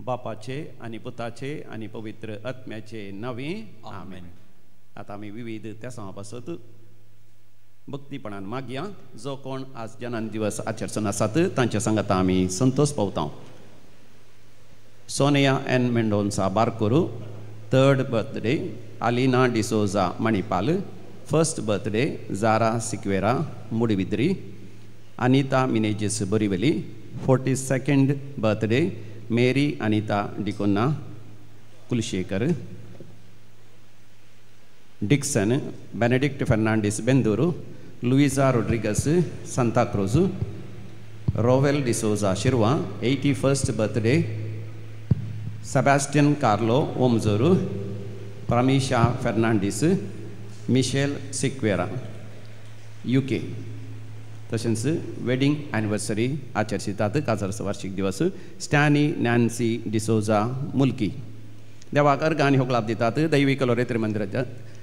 बापाचे आणि पुताचे आणि पवित्र आत्म्याचे नावे आमेन. आता आम्ही विविध त्या समापासत भक्तीपणान मागया. जो कोण आज जन्म दिवस आचरसन आसात तांच्या सांगात आम्ही संतोष पावता. Sonia N Mendonca Barkur, 3rd birthday Alina D'Souza Manipal, 1st birthday Zara Sequeira Moodbidri, Anita Menezes Borivali, 42nd birthday Mary Anita D'Cunha Kulshekar, Dixon Benedict Fernandes Bendur, Luiza Rodrigues Santacruz, Rovel D'Souza Shirva, 81st birthday Sebastian Carlo Omzoor, Pramisha Fernandes, Michelle Sequeira UK. तशेंच वेडिंग एनिवर्सरी आचरशितात. काजरचो वार्षिक दिवस स्टॅनी नॅन्सी डिसोजा मुल्की. देवाक अर्घ आनी होगलाप दितात. दैवी कलो रेतेर मंदिराच्या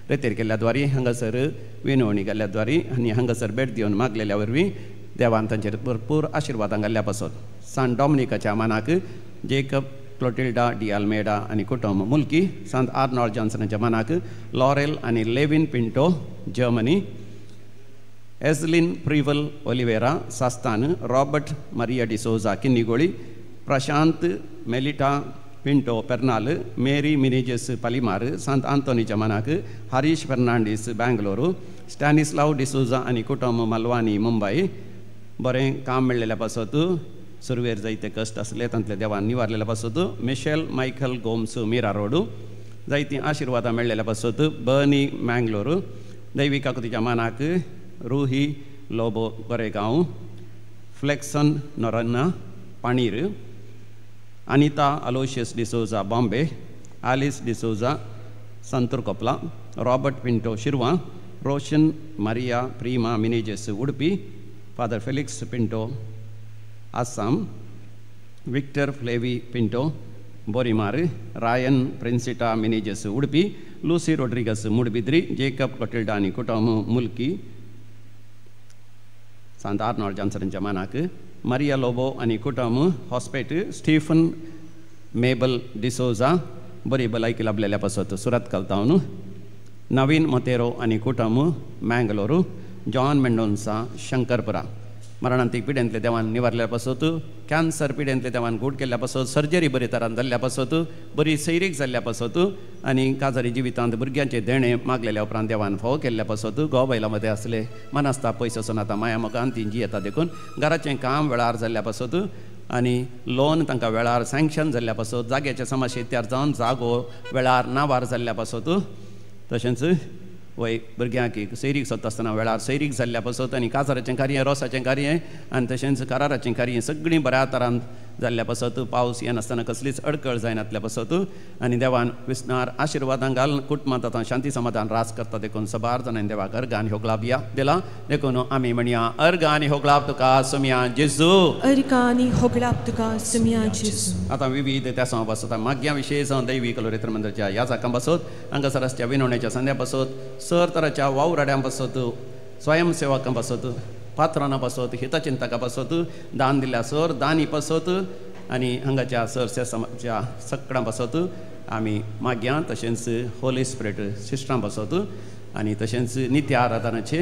रेतेर केल्ल्याद्वारे हांगासर विनवणी केल्ल्याद्वारे आनी हांगासर भेट दिवन मागलेल्या वरवीं देवान तांचेर भरपूर आशिर्वादां घाल्ल्या पासून सांत डॉमिनिकाच्या मानाक जेकब क्लोटिल्डा डी आल्मेडा आनी कुटुंब मुल्की, सांत आर्नॉल्ड जॉन्सनाच्या मानाक लॉरेल आनी लेविन पिंटो जर्मनी, एझलिन प्रिवल ओलिवेरा सास्तान, रॉबर्ट मारिया डिसोजा किन्निगोळी, प्रशांत मेलिटा पिंटो पेर्नाल, मेरी मिनेजेस पालिमार, सांत आंतोनीच्या मानाक हरीश फर्नांडीस बेंगलोरू, स्टॅनिस्लाव डिसोजा आनी कुटुंब मलवानी मुंबई. बरें काम मेळ्ळेल्या पासत सुरवेर जायते कश्ट आसले तांतले देवान निवारलेल्या पासत मिशेल मायकल गोम्स मिरा रोडू. जायतीं आशिर्वादां मेळ्ळेल्या पासत बर्नी मँगलोरू. दैवी काकुतीच्या मानाक रूही लोबो गोरेगांव, फ्लेक्सन नोरन्ना पाणीर, अनिता अलोशियस डिसोजा बॉम्बे, आलिस डिसोजा संतूर रॉबर्ट पिंटो शिरवा, रोशन मारिया प्रीमा मिनेजेस उडपी, फादर फेलिक्स पिंटो आसाम, विक्टर फ्लेवी पिंटो बोरिमार, रायन प्रिन्सिटा मिनेजेस उडपी, लूसी रोड्रिगस मुडबिद्री, जेकब क्लोटिल्डा आनी कुटुंब मुल्की, सांत आर्नॉल्ड जॉन्सनच्या मानाक मारिया लोबो आनी कुटुंब हॉस्पेट, स्टीफन मेबल डिसोजा बरी भलायकी लाभलेल्या पासत सुरत कालतावन, नवीन मोतेरो आनी कुटुंब मँगलोरू, जॉन मेंडोन्सा शंकरपुरा. मरणांतीक पिड्यांतले देवान निवारल्या पासत, कॅन्सर पिड्यांतले देवान गूड केल्ल्या पासत, सर्जरी बरे तरान जाल्ल्या पासत, बरी सैरीक जाल्ल्या पासत आनी काजारी जिवितांत भुरग्यांचे देणे मागलेल्या उपरांत देवान फावो केल्ल्या पासत घोव बायलां मदें आसले मनासता पयस आसून आतां माया मोगान ती जियेता देखून घराचें काम वेळार जाल्ल्या पासत आनी लोन तांकां वेळार सँक्शन जाल्ल्या पासत, जाग्याचे समस्या तयार जावन जागो वेळार नावार जाल्ल्या पासत, तशेंच वय भुरग्यांक सैरीक सोदता आसतना वेळार सैरीक जाल्ल्या पासत आनी काजाराचें कार्य, रोसाचें कार्य आनी तशेंच कराराचें कार्य सगळीं बऱ्या तरान जाल्ल्या पासत, पावस येनासतना कसलीच अडकळ जायनातल्या पासत आनी देवान विस्नार आशिर्वादां घाल कुटुंबांत आतां शांती समाधान रास करता देखून सबार जाणांनी देवाक अर्घ आनी होगलाप दिला देखून आमी म्हणया अर्घ आनी होगलाप तुका सुमया जेजू, अर्घ आनी होगलाप तुका सुमया जेजू. आतां विविध त्या समा पासत माग्या विशयी जावन दैवी कलोरेत्र मंदिराच्या ह्या जाकां पासत हांगासर विनवण्याच्या संद्या पासत सर तराच्या वावराड्यां पासत स्वयंसेवकां पासत पात्रांना पासत हितचिंतकां पासत दान दिल्या सर दानी पासत आनी हांगाच्या सर समाजच्या सगळ्यां पासत आमी माग्या. तशेंच होली स्पिरीट सिस्टरां पासत आनी तशेंच नित्य आराधनाचे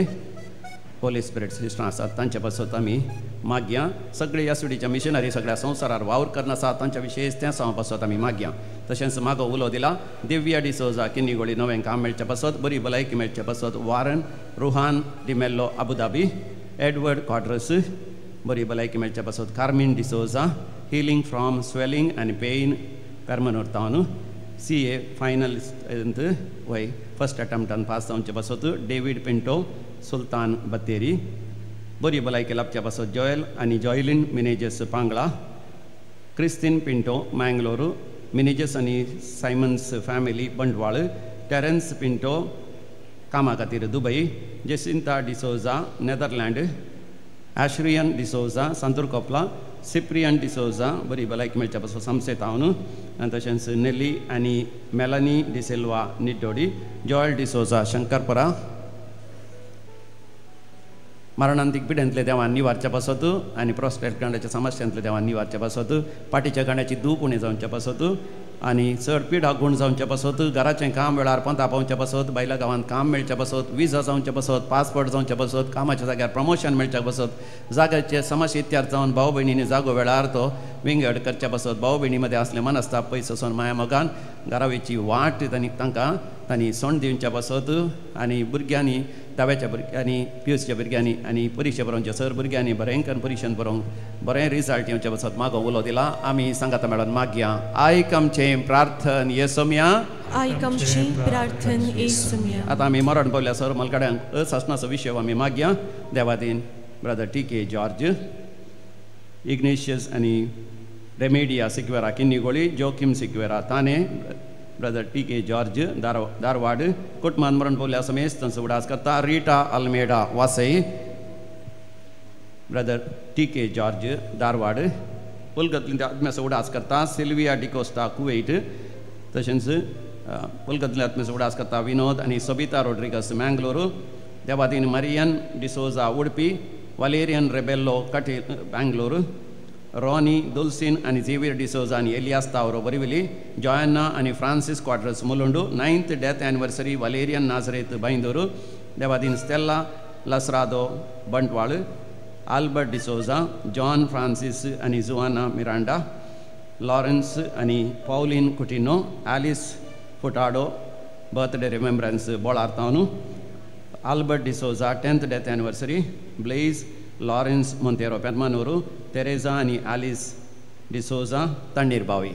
होली स्पिरीट सिस्टरां आसात तांचे पासत आमी माग्या. सगळे ह्या सुडीच्या मिशनरी सगळ्या संवसारार वावर करना आसात तांच्या विशयीच त्या समा पासत आमी माग्या. तशेंच मागो उलो दिला दिव्या डिसोजा किन्निगोळी नवें काम मेळच्या पासत बरी भलायकी मेळच्या पासत वारन रुहान डिमेल्लो अबुधाबी, एडवर्ड क्वाड्रस बरी भलायकी मेळच्या पासत carmine D'Souza healing from swelling आनी पेन पेर्मनूर टावन, CA फायनल वय फर्स्ट अटेम्प्टान पास जावचे पासत डेविड पिंटो सुल्तान बत्तेरी बरी भलायकी लाभच्या पासत जॉयल आनी जॉयलिन मिनेजेस पांगळा, क्रिस्तीन पिंटो मँगलोरू, मिनेजेस आनी सायमन्स फॅमिली बंडवाळ, टेरेन्स पिंटो कामा खातीर दुबय, जेसिंता डिसोजा नेदरलँड, ॲश्रियन डिसोजा सांतूर कोपला, सिप्रियन डिसोजा बरी भलायकी मेळच्या पासून समसेत हांव न्हू आनी तशेंच नेली आनी मेलानी डिसिल्वा निड्डोडी जॉयल डिसोजा शंकरपुरा मरणांतीक पिड्यांतले देवान निवारच्या पासत आनी प्रोस्टेट गांड्याच्या समस्यांतले देवान निवारच्या पासत पाटीच्या गांड्याची दूख उणी जावच्या पासत आनी चड पिडा गुण जावच्या पासत घराचें काम वेळार पंता पावच्या पासत बायला गांवांत काम मेळच्या पासत विजा जावच्या पासत पासपोर्ट जावच्या पासत कामाच्या जाग्यार प्रमोशन मेळच्या पासत जाग्याचे समस्या इत्यार जावन भाऊ भयणींनी जागो वेळार तो विंगड करच्या पासत भाऊ भयणी मदें असले मनस्ताप पयस वचून माया मोगान घरावेची वाट तांणी सोंड दिवच्या पासत आनी भुरग्यांनी दाव्याच्या भुरग्यांनी पियूसच्या भुरग्यांनी आनी परिक्षा बरोवच्या सर भुरग्यांनी बरेंकर परिक्षेन बरोवंक बरें रिजल्ट येवच्या पासत मागो उलो दिला आमी सांगाता मेळोन मागया आयक आमचें प्रार्थन येसुम्या आयक आमचें प्रार्थन येसुम्या आतां आमी मरण पावल्या सर मलकाड्यांक असासनाचो विशय आमी मागया देवादीन ब्रदर टी.के. जॉर्ज इग्नेशियस आनी रेमेडिया सिक्वेरा किन्निगोळी जोकिम सिक्वेरा ताने ब्रदर टी.के. जॉर्ज धारवाड कुटुंबान मरण पावल्या समेत तांचो उडास करता रिटा अल्मेडा वासई ब्रदर टी.के. जॉर्ज धारवाड पुलगतली आत्म्याचो उडास करता सिल्विया डिकोस्टा कुवेट तशेंच पुलगतली आत्म्याचो उडास करता विनोद आनी सोबिता रोड्रिगस मँगलोरू देवादीन मरियन डिसोजा उडपी वालेरियन रेबेल्लो कटी बँगलोर रॉनी दुल्सिन आनी झेवियर डिसोजा आनी एलियास तावरो बरिविली जॉयन्ना आनी फ्रांसीस क्वाड्रस मुलुंडू 9th death anniversary Valerian Nazareth बांदोरू देवादीन Stella Lasrado Bantwal Albert D'Souza John Francis आनी जुआना मिरांडा लॉरेन्स आनी Pauline Coutinho Alice Furtado birthday remembrance Bolar तावनू Albert D'Souza 10th death anniversary Blaise Lawrence Monteiro पेर्मानूरू Teresa आनी Alice D'Souza तण्णीर बावी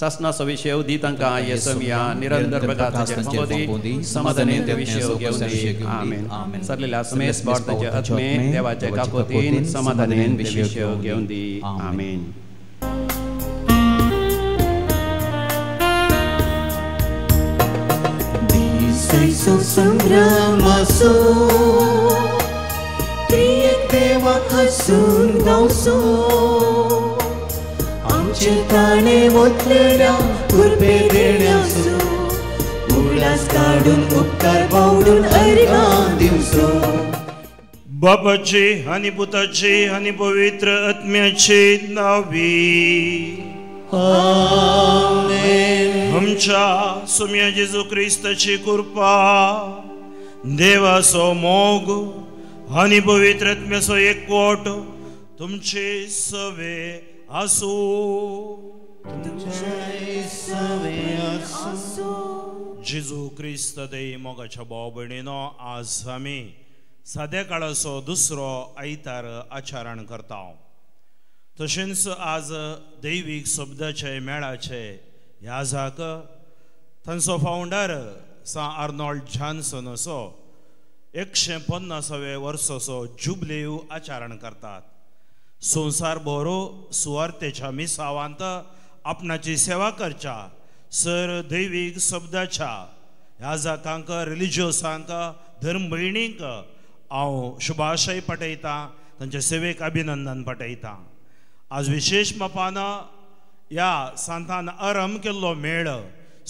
ससनाचो विशय दी तांकां येसुम्या निरंतर प्रकाशाचेर पंगोदी समाधानाचे विशय घेवन दी आमेन सरलेल्या समेत भारताचे आत्मे देवाचे काकोतीन समाधानान विशय घेवन दी आमेन संग्रामासो देवा हसून गावसो आमचे ताणे वतलेल्या कुर्बे देण्यासो उलास काढून उपकार बावडून अर्घां दिवसो बापाचे आणि पुताचे आणि पवित्र आत्म्याचे नावी आमेन आमच्या सुम्या जेजू ख्रिस्ताची कृपा देवाचो मोग आणि पवित्र आत्म्याचो एकवट तुमचे सवे आसो जेजू ख्रिस्त देई मोगाच्या भाव भयणीनो आज आमी साद्या काळाचो दुसरो आयतार आचरण करता तशेंच आज दैवीक शब्दाचे मेळाचे ह्या जाक तांचो फावंडर सा आर्नोल्ड जॉन्सन असो 150 वर्साचो जुबलेव आचरण करतात संवसार भरो सुवार्थेच्या मिसावांत आपणाची सेवा करच्या सर दैवीक शब्दाच्या ह्या जाकांक रिलिजियसांक धर्म भयणींक हांव शुभाशय पटयतां तांचे सेवेक अभिनंदन पटयतां आज विशेष मापान ह्या सांतान आरंभ केल्लो मेळ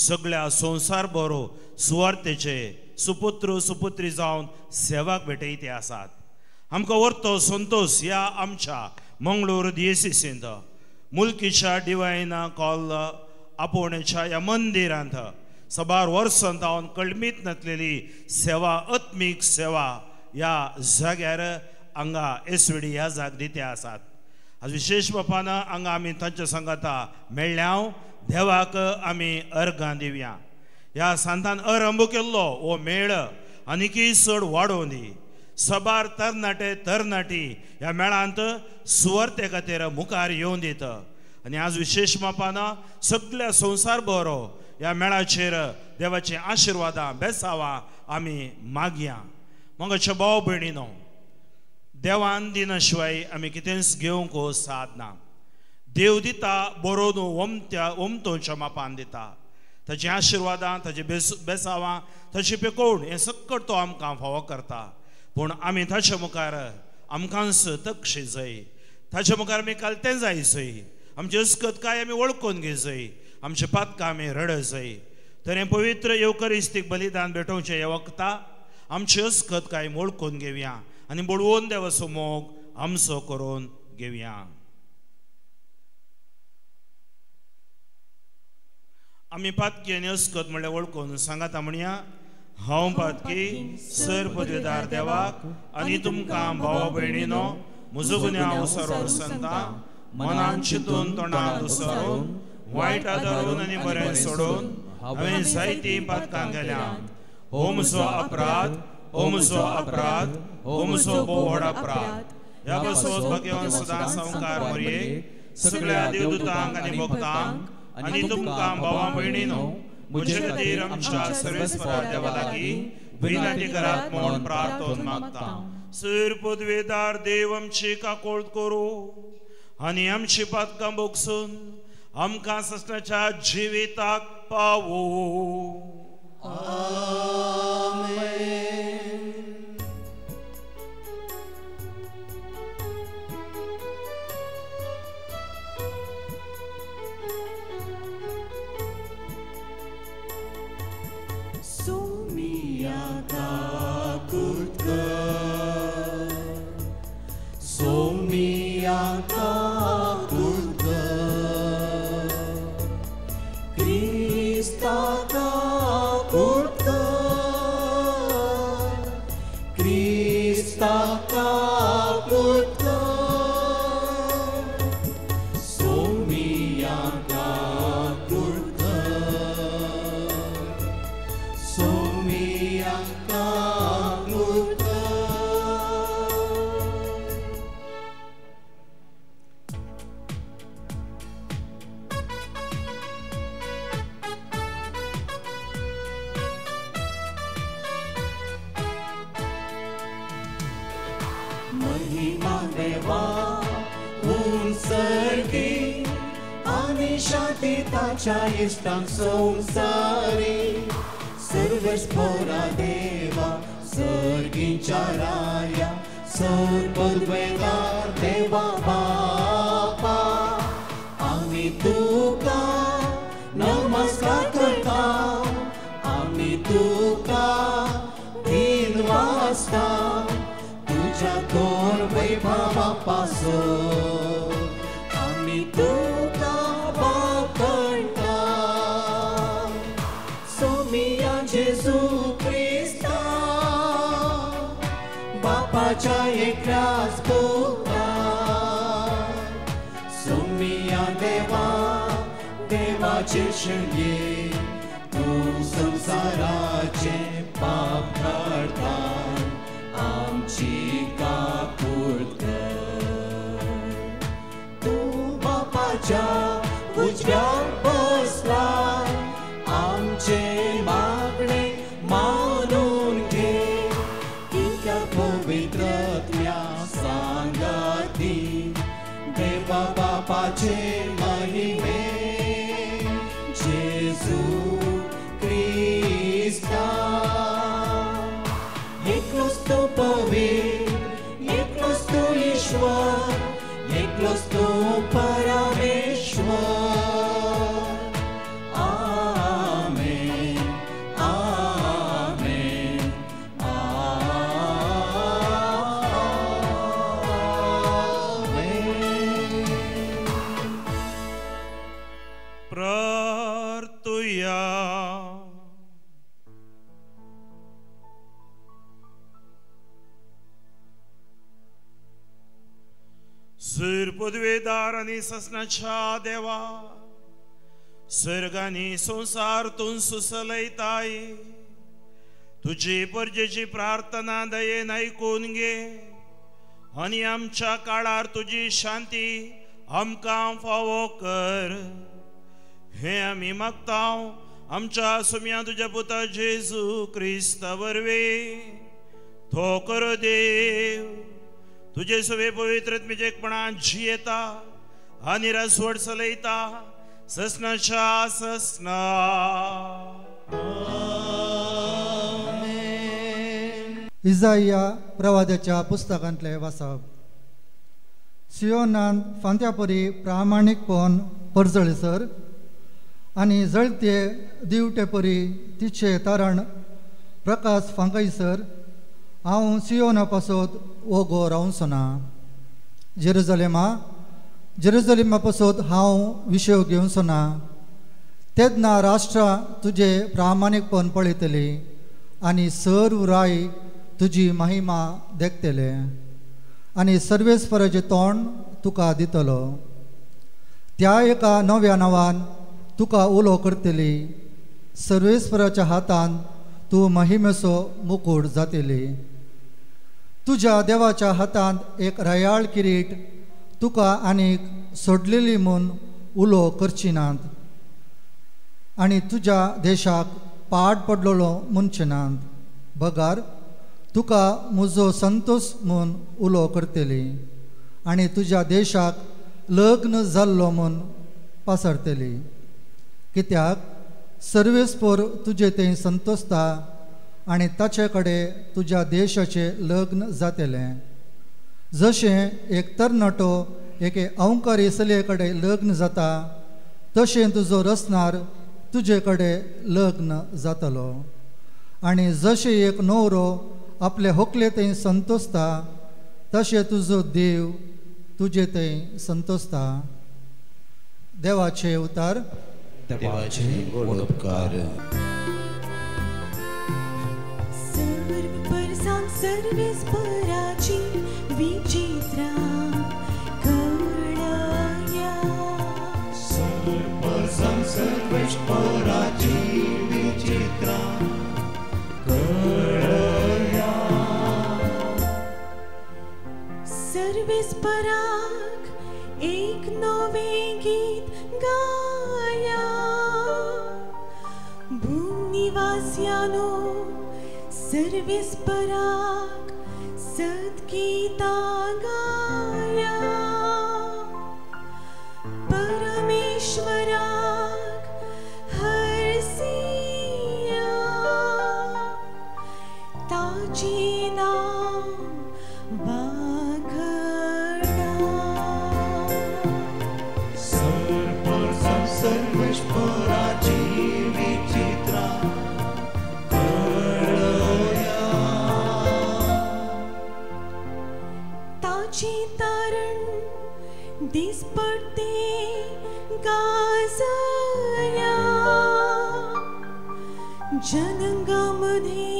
सगळ्या संवसार भरो सुवार्थेचे सुपुत्र सुपुत्री जावन सेवाक भेटयते आसात आमकां वर्तो संतोष ह्या आमच्या मंगळूर दियेसीसींत मुल्कीच्या डिवायना कॉल आपोवणेच्या ह्या मंदिरांत सबार वर्सां जावन कळमीत नासलेली सेवा आत्मीक सेवा ह्या जाग्यार हांगा एसवेडी ह्या जाग दिते आसात आज विशेष बापान हांगा आमी तांच्या संगाता मेळ्ळ्या देवाक आमी अर्घां दिवया ह्या सांतान आरंभ केल्लो हो मेळ आनीकय चड वाडोवन दी सबार तरणाटी ह्या मेळांत सुवार्थे खातीर मुखार येवन दित आनी आज विशेष मापान सगळ्या संवसार बरो ह्या मेळाचेर देवाची आशिर्वादां बेसावां आमी मागया मोगाच्या भाव भयणीनो देवान दिना शिवाय आमी कितेंच घेवंक साधना देव दिता बरो न्हू ओमतोच्या मापान दिता ताची आशिर्वादां ताची बेसावां ताची पेकोवण हें सक्कट तो आमकां फावो करता पूण आमी ताच्या मुखार आमकांच तकशी जाय ताचे मुखार आमी कालतें जायसय आमची अस्कत काय आमी वळखून घेयसय आमचे पातकां आमी रडसय तर हें पवित्र येवकरिस्तीक बलिदान भेटोवचें ह्या वखता आमची अस्कत काय वळखून घेवया आनी बुडवून देवा समोग आमचो करून घेवया. आमी पातकी आनी अस्कत म्हणल्यार वळखून सांगाता म्हणया हांव पातकी सर पदवीदार देवाक आनी तुमकां भावा भयणीनो म्हजो गुन्यांव हांव सरळ सांगता मनान चिंतून तोंडान दुसरून वायट आदरून आनी बरें सोडून हांवें जायतीं पातकां केल्यात. हो म्हजो अपराध हो म्हजो अपराध हो म्हजो भोव व्हड अपराध. ह्या पासून भगवान सदां संवकार मरये सगळ्या देवदूतांक आनी भक्तांक आनी तुमकां भावा भयणीनो म्हजे खातीर आमच्या सर्वेस्परा देवा लागीं विनंती करात म्हूण प्रार्थना मागता. सर पदवेदार देव आमची काकोळट करूं आनी आमची पातकां बोगसून आमकां ससनाच्या जिविताक पावो. इष्टांक संसारी सर्वस्फोरा देवा सर्गींच्या राया सर पदवेदार देवा बापा आमी तुका नमस्कार करता आमी तुका दिन वाजता तुझ्या दोन वैभवा पासून आमी तुका जेजू क्रिस्ता बापाच्या एकल्याच पुत्रा सोमिया देवा देवाचे शेळये तू संसाराचे पाप काढता आमची काकूळट कर. तू बापाच्या उजव्यार बसलाय आमचे मागणे मानून घे इतक्या पवित्रत्या सांगाती देवा बापाचे महिमे जेजू क्रिस्ता एकलोच तो पवित्र एकलोच तो ईश्वर एकलोच तो परमेश्वर. सर पदवेदार आनी ससनाच्या देवा सर्गानी संसारतून सुसलयताय तुजी परजेची प्रार्थना दयेन ऐकून घे आनी आमच्या काळार तुजी शांती आमकां फावो कर. हे आमी मागता आमच्या सुम्या तुज्या पुता जेजू क्रिस्ता वरवीं. तो कर देव तुझे सवे पवित्रत्मेचे एकपणान जियेता आनी रासवड चलयता ससनाच्या ससना. इसाइया प्रवाद्याच्या पुस्तकांतले वाचप. सियोनान फांत्यापरी प्रामाणीकपण परजळसर आनी जळते दिवटे परी तिचे तारण प्रकाश फांकयसर हांव सियोना पासत ओगो रावसना. जेरुजलेमा पासत हांव विशय घेवसना. तेदना राष्ट्रा तुजे प्रामाणीकपण पळयतली आनी सर्व राय तुजी महिमा देखतले आनी सर्वेस्पराचें तोंड तुका दितलो. त्या एका नव्या नांवान तुका उलो करतली. सर्वेस्पराच्या हातान तूं महिमेचो मुकुट जातली. तुज्या देवाच्या हातांत एक रयाळ किरीट तुका आनीक सोडलेली म्हूण उलो करची नात आनी तुज्या देशाक पाड पडलेलो म्हणचे नात. बगार तुका म्हजो संतोश म्हूण उलो करतली आनी तुज्या देशाक लग्न जाल्लो म्हूण पासरतली. कित्याक सर्वेस्पर तुजे थंय संतोसता आनी ताचे कडेन तुज्या देशाचें लग्न जातलें. जशें एक तरणाटो एके अवंकारी चलये कडेन लग्न जाता तशें तुजो रसनार तुजे कडेन लग्न जातलो. आनी जशें एक न्हवरो आपले व्हंकले थंय संतोसता तशें तुजो देव तुजे थंय संतोसता. देवाचे उतार. देवाचे गोड उपकार. सर्वेस्पराची विचित्रा कळया. सर्वेस्पराची विचित्रा कळया. सर्वेस्पराक एक नवे गीत गाया. भूनिवास्यानो सर्वेस्पराक सद्गीता गाया. परमेश्वराक हरसिया. ताची नाम वाखणा. सर्वेस्पराची विचित्रा तारण दिसपडते गाजया. जनांगामध्ये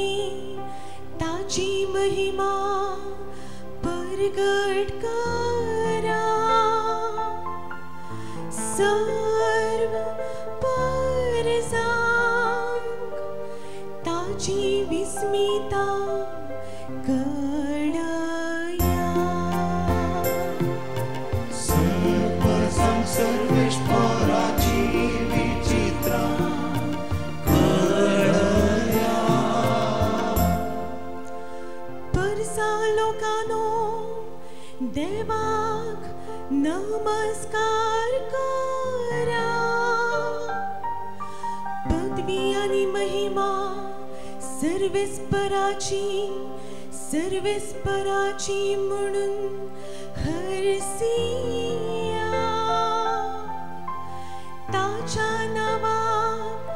ताची महिमा परगट करा. सर्व परजांक ताची विस्मिता कळया. सर्वेस्पराची विचित्रा कळया. परसा लोकांनो देवाक नमस्कार करा. पदवी आनी महिमा सर्वेस्पराची म्हणून हरसिया. ताच्या नावाक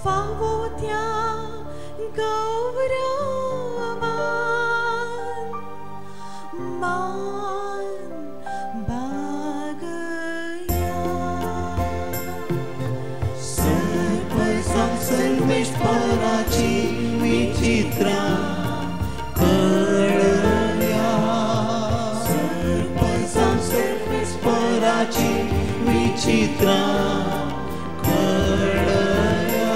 फावो त्या गौरवान मान बागया. सर्वेस्पराची विचित्रा कळया. सर्वेस्पराची विचित्रा कळया.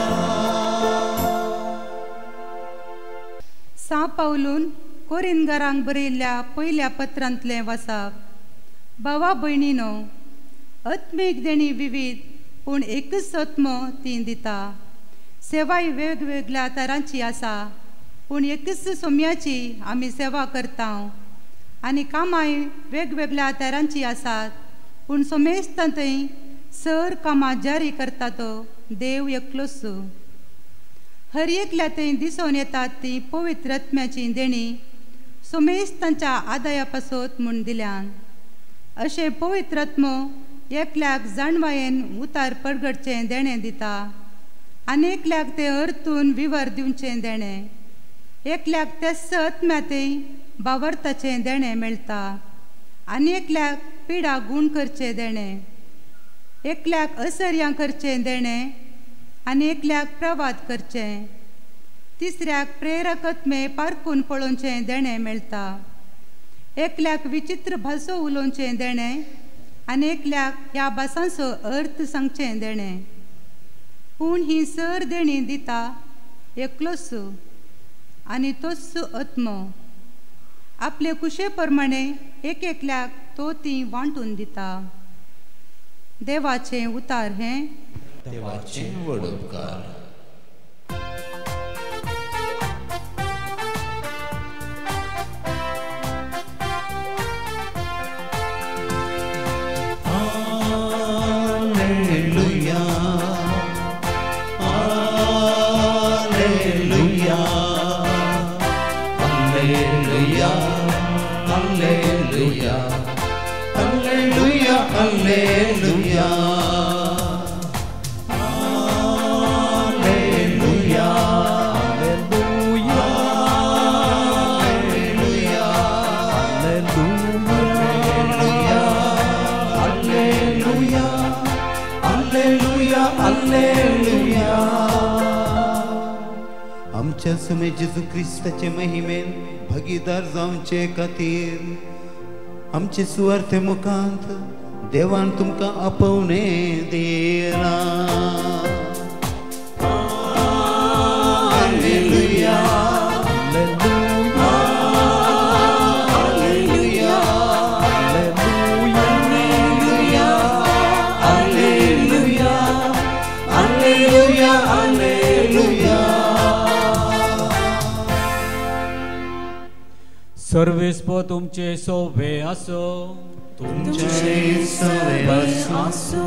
सा पावलून कोरिंदकारांक बरयल्ल्या पयल्या पत्रांतलें वाचप. भावा भयणीनो, आत्मीक देणी विविध पूण एकच आत्मो ती दिता. सेवाय वेगवेगळ्या तरांची आसा पूण एकच सोम्याची आमी सेवा करता. आनी कामाय वेगवेगळ्या तरांची आसात पूण सोमेस्ता थंय सर कामां जारी करता तो देव एकलोच. हर एकल्या थंय दिसून येतात ती पवित्र आत्म्याची देणी सोमेस्तांच्या आदाया पासत म्हूण दिल्यान. अशें पवित्रात्म एकल्याक जाणवायेन उतार परगडचें देणें दिता, आनेकल्याक तें अर्थून विवर दिवचें देणें, एकल्याक तें आत्म्यातय बावर्ताचें देणें मेळटा, आनी एकल्याक पिडा गूण करचें देणें, एकल्याक असर्यां करचें देणें, आनी एकल्याक प्रवाद करचें, तिसऱ्याक प्रेरकत्मे पारखून पळोवचें देणें मेळटा, एकल्याक विचित्र भासो उलोवचें देणें, आनी एकल्याक ह्या भासांचो अर्थ सांगचें देणें. पूण ही सर देणी दिता एकलोच आनी तोच आत्मो, आपले कुशे प्रमाणे एक एकल्याक तो ती वांटून दिता. देवाचें उतार हें देवाचें वडोवकार. आमच्या समय जेजू क्रिस्ताचे महिमेन भागीदार जावचे खातीर आमचे सुवार्थ मुखांत देवान तुमकां आपोवणे दिला. हालेलुया, हालेलुया, हालेलुया, हालेलुया, हालेलुया, हालेलुया. सर्वेस्प तुमचे सोवे असो, तुमचे सवे असो.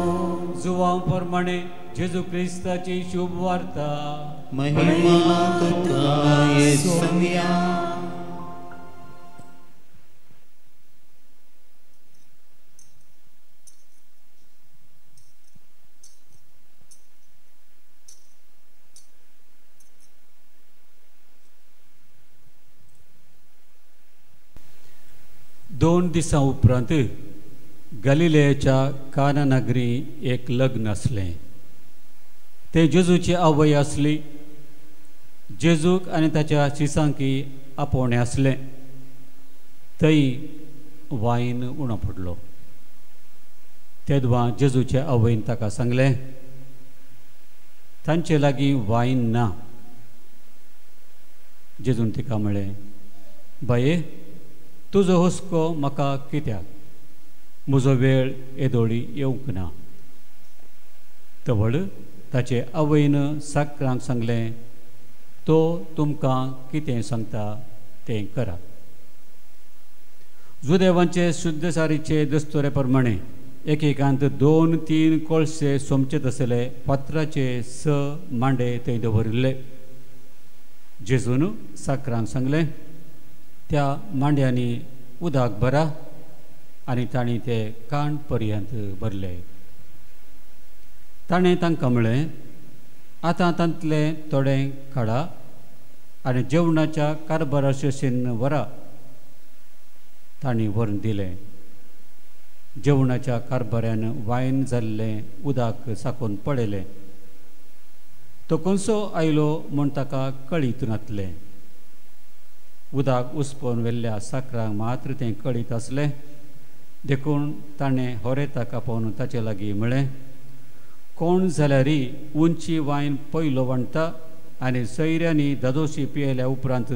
जुवां प्रमाणे जेजू क्रिस्ताची शुभ वार्ता. महिमा तुका येसुया. दोन दिसां उपरांत गलिलेच्या काना नगरी एक लग्न असलें. ते जेजूची आवय असली. जेजूक आनी ताच्या शिसांकी आपोवणें असलें. थंय वायन उणो पडलो. तेदवां जेजूच्या आवयन ताका सांगलें, तांचे लागीं वायन ना. जेजून तिका म्हळें, बाये, तुजो हुस्को म्हाका कित्याक? म्हजो वेळ येदोळी येवंक ना. तवळ ताचे आवयन साकरांक सांगलें, तो तुमकां कितें सांगता तें करा. जुदेवांचे शुद्धसारीचे दस्तुरे प्रमाणे एकेकांत 2-3 कोळसे सोमचेत आसले फातराचे 6 मांडे थंय दवरिल्ले. जेजून साकरांक सांगलें, त्या मांड्यांनी उदक भरा, आनी तांणी ते काण पर्यंत भरले. ताणें तांकां म्हळें, आतां तांतले थोडे काडा आनी जेवणाच्या कारबारा शेशीन व्हरा. तांणी व्हरून दिलें. जेवणाच्या कारबाऱ्यान वायन जाल्लें उदक साकून पडयलें. तो कसो आयलो म्हूण ताका कळीत नासलें. उदक उसपोवन व्हेल्ल्या साकरांक मात्र तें कळीत आसलें. देखून ताणें होरे ताका पावन ताचे लागीं म्हळें, कोण जाल्यारी उंची वायन पयलो वांडटा आनी सयऱ्यांनी दादोशी पियेल्या उपरांत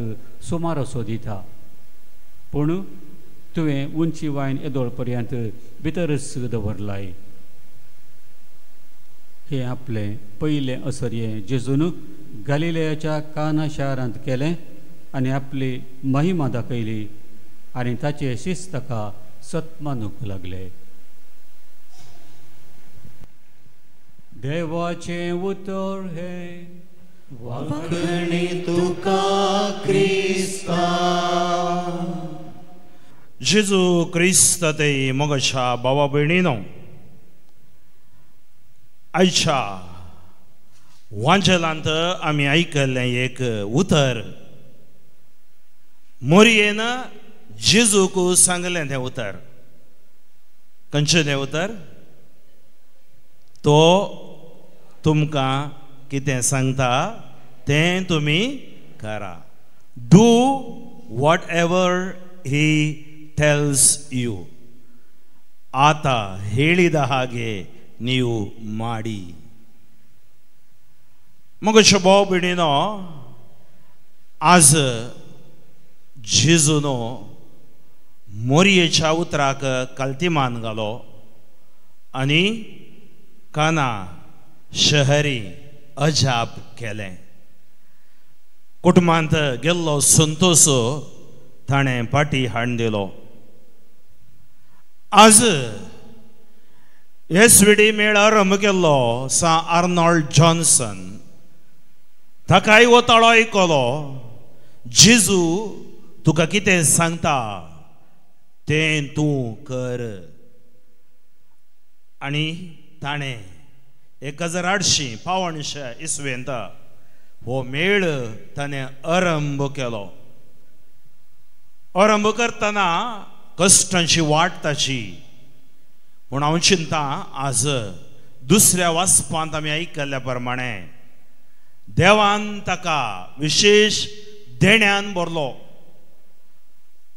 सुमार असो दिता. पूण तुवें उंची वायन येदोळ पर्यंत भितरच दवरलाय. हे आपलें पयलें असर्ये जेजून गलिलेयाच्या काना शारांत केलें आनी आपली महिमा दाखयली आनी ताचे शिस्त ताका सत्मानूंक लागले. देवाचें उतर हे वाखणी तुका क्रिस्ता. जेजू क्रिस्त ते मोगाच्या भावा भयणीनो, आयच्या वांजेलांत आमी आयकल्लें एक उतर मोरयेन जेजूक सांगलें तें उतर. खंयचें तें उतर? तो तुमकां कितें सांगता तें तुमी करा. Do what ever he tells you. ಆತ ಹೇಳಿದ ಹಾಗೆ ನೀವು ಮಾಡಿ. मगोच्या भाव भयणीनो, आज जेजूनो मोरयेच्या उतराक काल्तिमान घालो आनी काना शहरी अजाप केलें. कुटुंबांत गेल्लो संतोष ताणें पाटी हाडून दिलो. आज एसवीडी मेळ आरंभ केल्लो सा आर्नॉल्ड जॉन्सन. ताकाय वताळो आयकलो. जेजू तुका कितें सांगता तें तूं कर. आनी ताणें 1850 इसवेंत हो मेळ ताणें आरंभ केलो. आरंभ करतना कश्टांची वाट ताची. पूण हांव चिंता आज दुसऱ्या वाचपांत आमी आयकल्ल्या प्रमाणे देवान ताका विशेष देण्यान भरलो,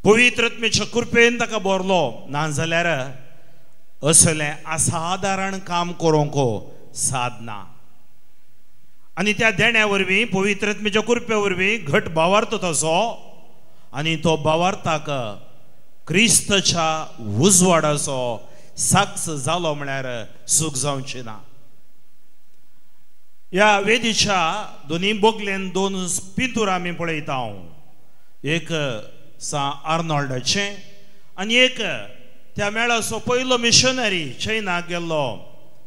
पवित्रत्मेच्या कृपेन ताका भरलो. नाजाल्यार असलें असाधारण काम करूंक साधना. आनी त्या देण्या वरवीं पवित्रत्मेच्या कृपे वरवीं घट भावार्थ तसो आनी तो भावार्थाक क्रिस्तच्या उजवाडाचो साक्ष जालो म्हळ्यार सूख जावची ना. ह्या वेदीच्या दोनी बोगलेन 2 पिंतूर आमी पळयता. एक सा आर्नॉल्डाचें आनी एक त्या मेळाचो पयलो मिशनरी चैनाक गेल्लो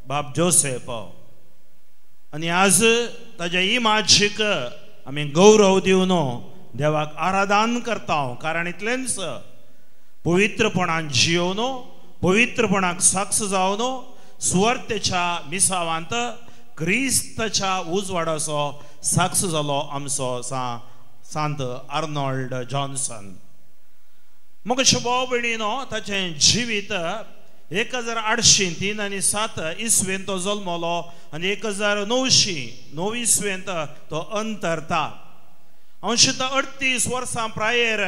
बाब जोसेफ. आनी आज ताच्या इमाजीक आमी गौरव दिवन देवाक आराधन करता. कारण इतलेंच पवित्रपणान जियोवन पवित्रपणाक साक्ष जावन सुवार्थेच्या मिसावांत क्रिस्ताच्या उजवाडाचो साक्ष जालो आमचो सांत आर्नॉल्ड जॉन्सन. मगोच्या भाव भयणीनो, ताचें जिवीत 1803 आनी 7 इसवेंत तो जल्मलो आनी 1909 इसवेंत तो अंतरता. हांव चिंता 38 वर्सां प्रायेर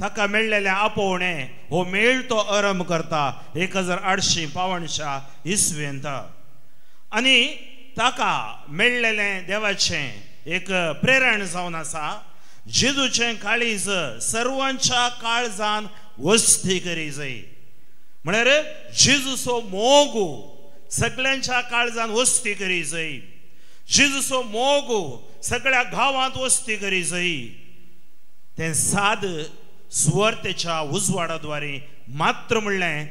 ताका मेळ्ळेल्या आपोवणें हो मेळ तो आरंभ करता 1852 इसवेंत. आनी ताका मेळ्ळेलें देवाचें एक प्रेरण जावन आसा. जेजूचें काळीज सर्वांच्या काळजान वस्ती करी जाय. म्हळ्यार जेजूचो मोग सगळ्यांच्या काळजान वस्ती करी जाय. जेजूचो मोग सगळ्या गांवांत वस्ती करी जाय. तें साद सुवार्थेच्या उजवाडाद्वारे मात्र म्हणलें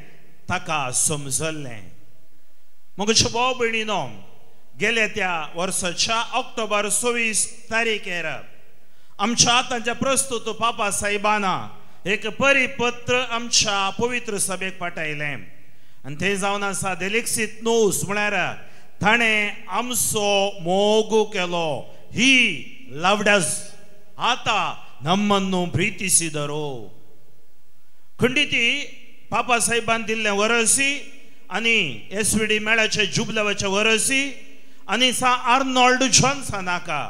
ताका समजल्लें. मगोच्या भाव भयणीनो, गेल्या त्या वर्साच्या ऑक्टोबर 26 तारीखेर आमच्या आतांच्या प्रस्तुत पापा साहेबान एक परिपत्र आमच्या पवित्र सभेक पाठयलें. आनी तें जावन आसा देलेक्सित नोस, म्हळ्यार ताणें आमचो मोग केलो. ही लव्डस आता ನಮ್ಮನ್ನು ಪ್ರೀತಿಸಿದರು. ಖಂಡಿತಿ ಪಾಪಾ ಸಾಹೇಬಾನ್ दिल्लें वरसी आनी एसवीडी मेळाचे जुबलेवाचे वरसी आनी सा आर्नॉल्ड जॉन्सनाका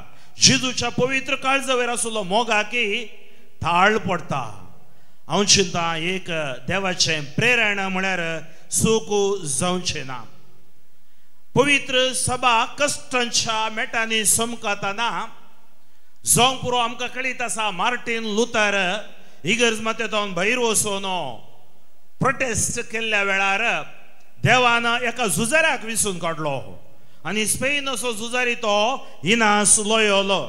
जेजूच्या पवित्र काळजावेर आसलो मोगाकी थाळ पडटा. हांव चिंता एक देवाचें प्रेरण म्हळ्यार सूख जावचें ना. पवित्र सभा कश्टांच्या मेटांनी समकताना जावंक पुरो आमकां कळीत आसा मार्टीन लुथर इगर्ज मातेतोन भायर वचून प्रोटेस्ट केल्ल्या वेळार देवान एका झुजाऱ्याक विसून काडलो आनी स्पेन असो झुजारी तो इनास लोयोलो.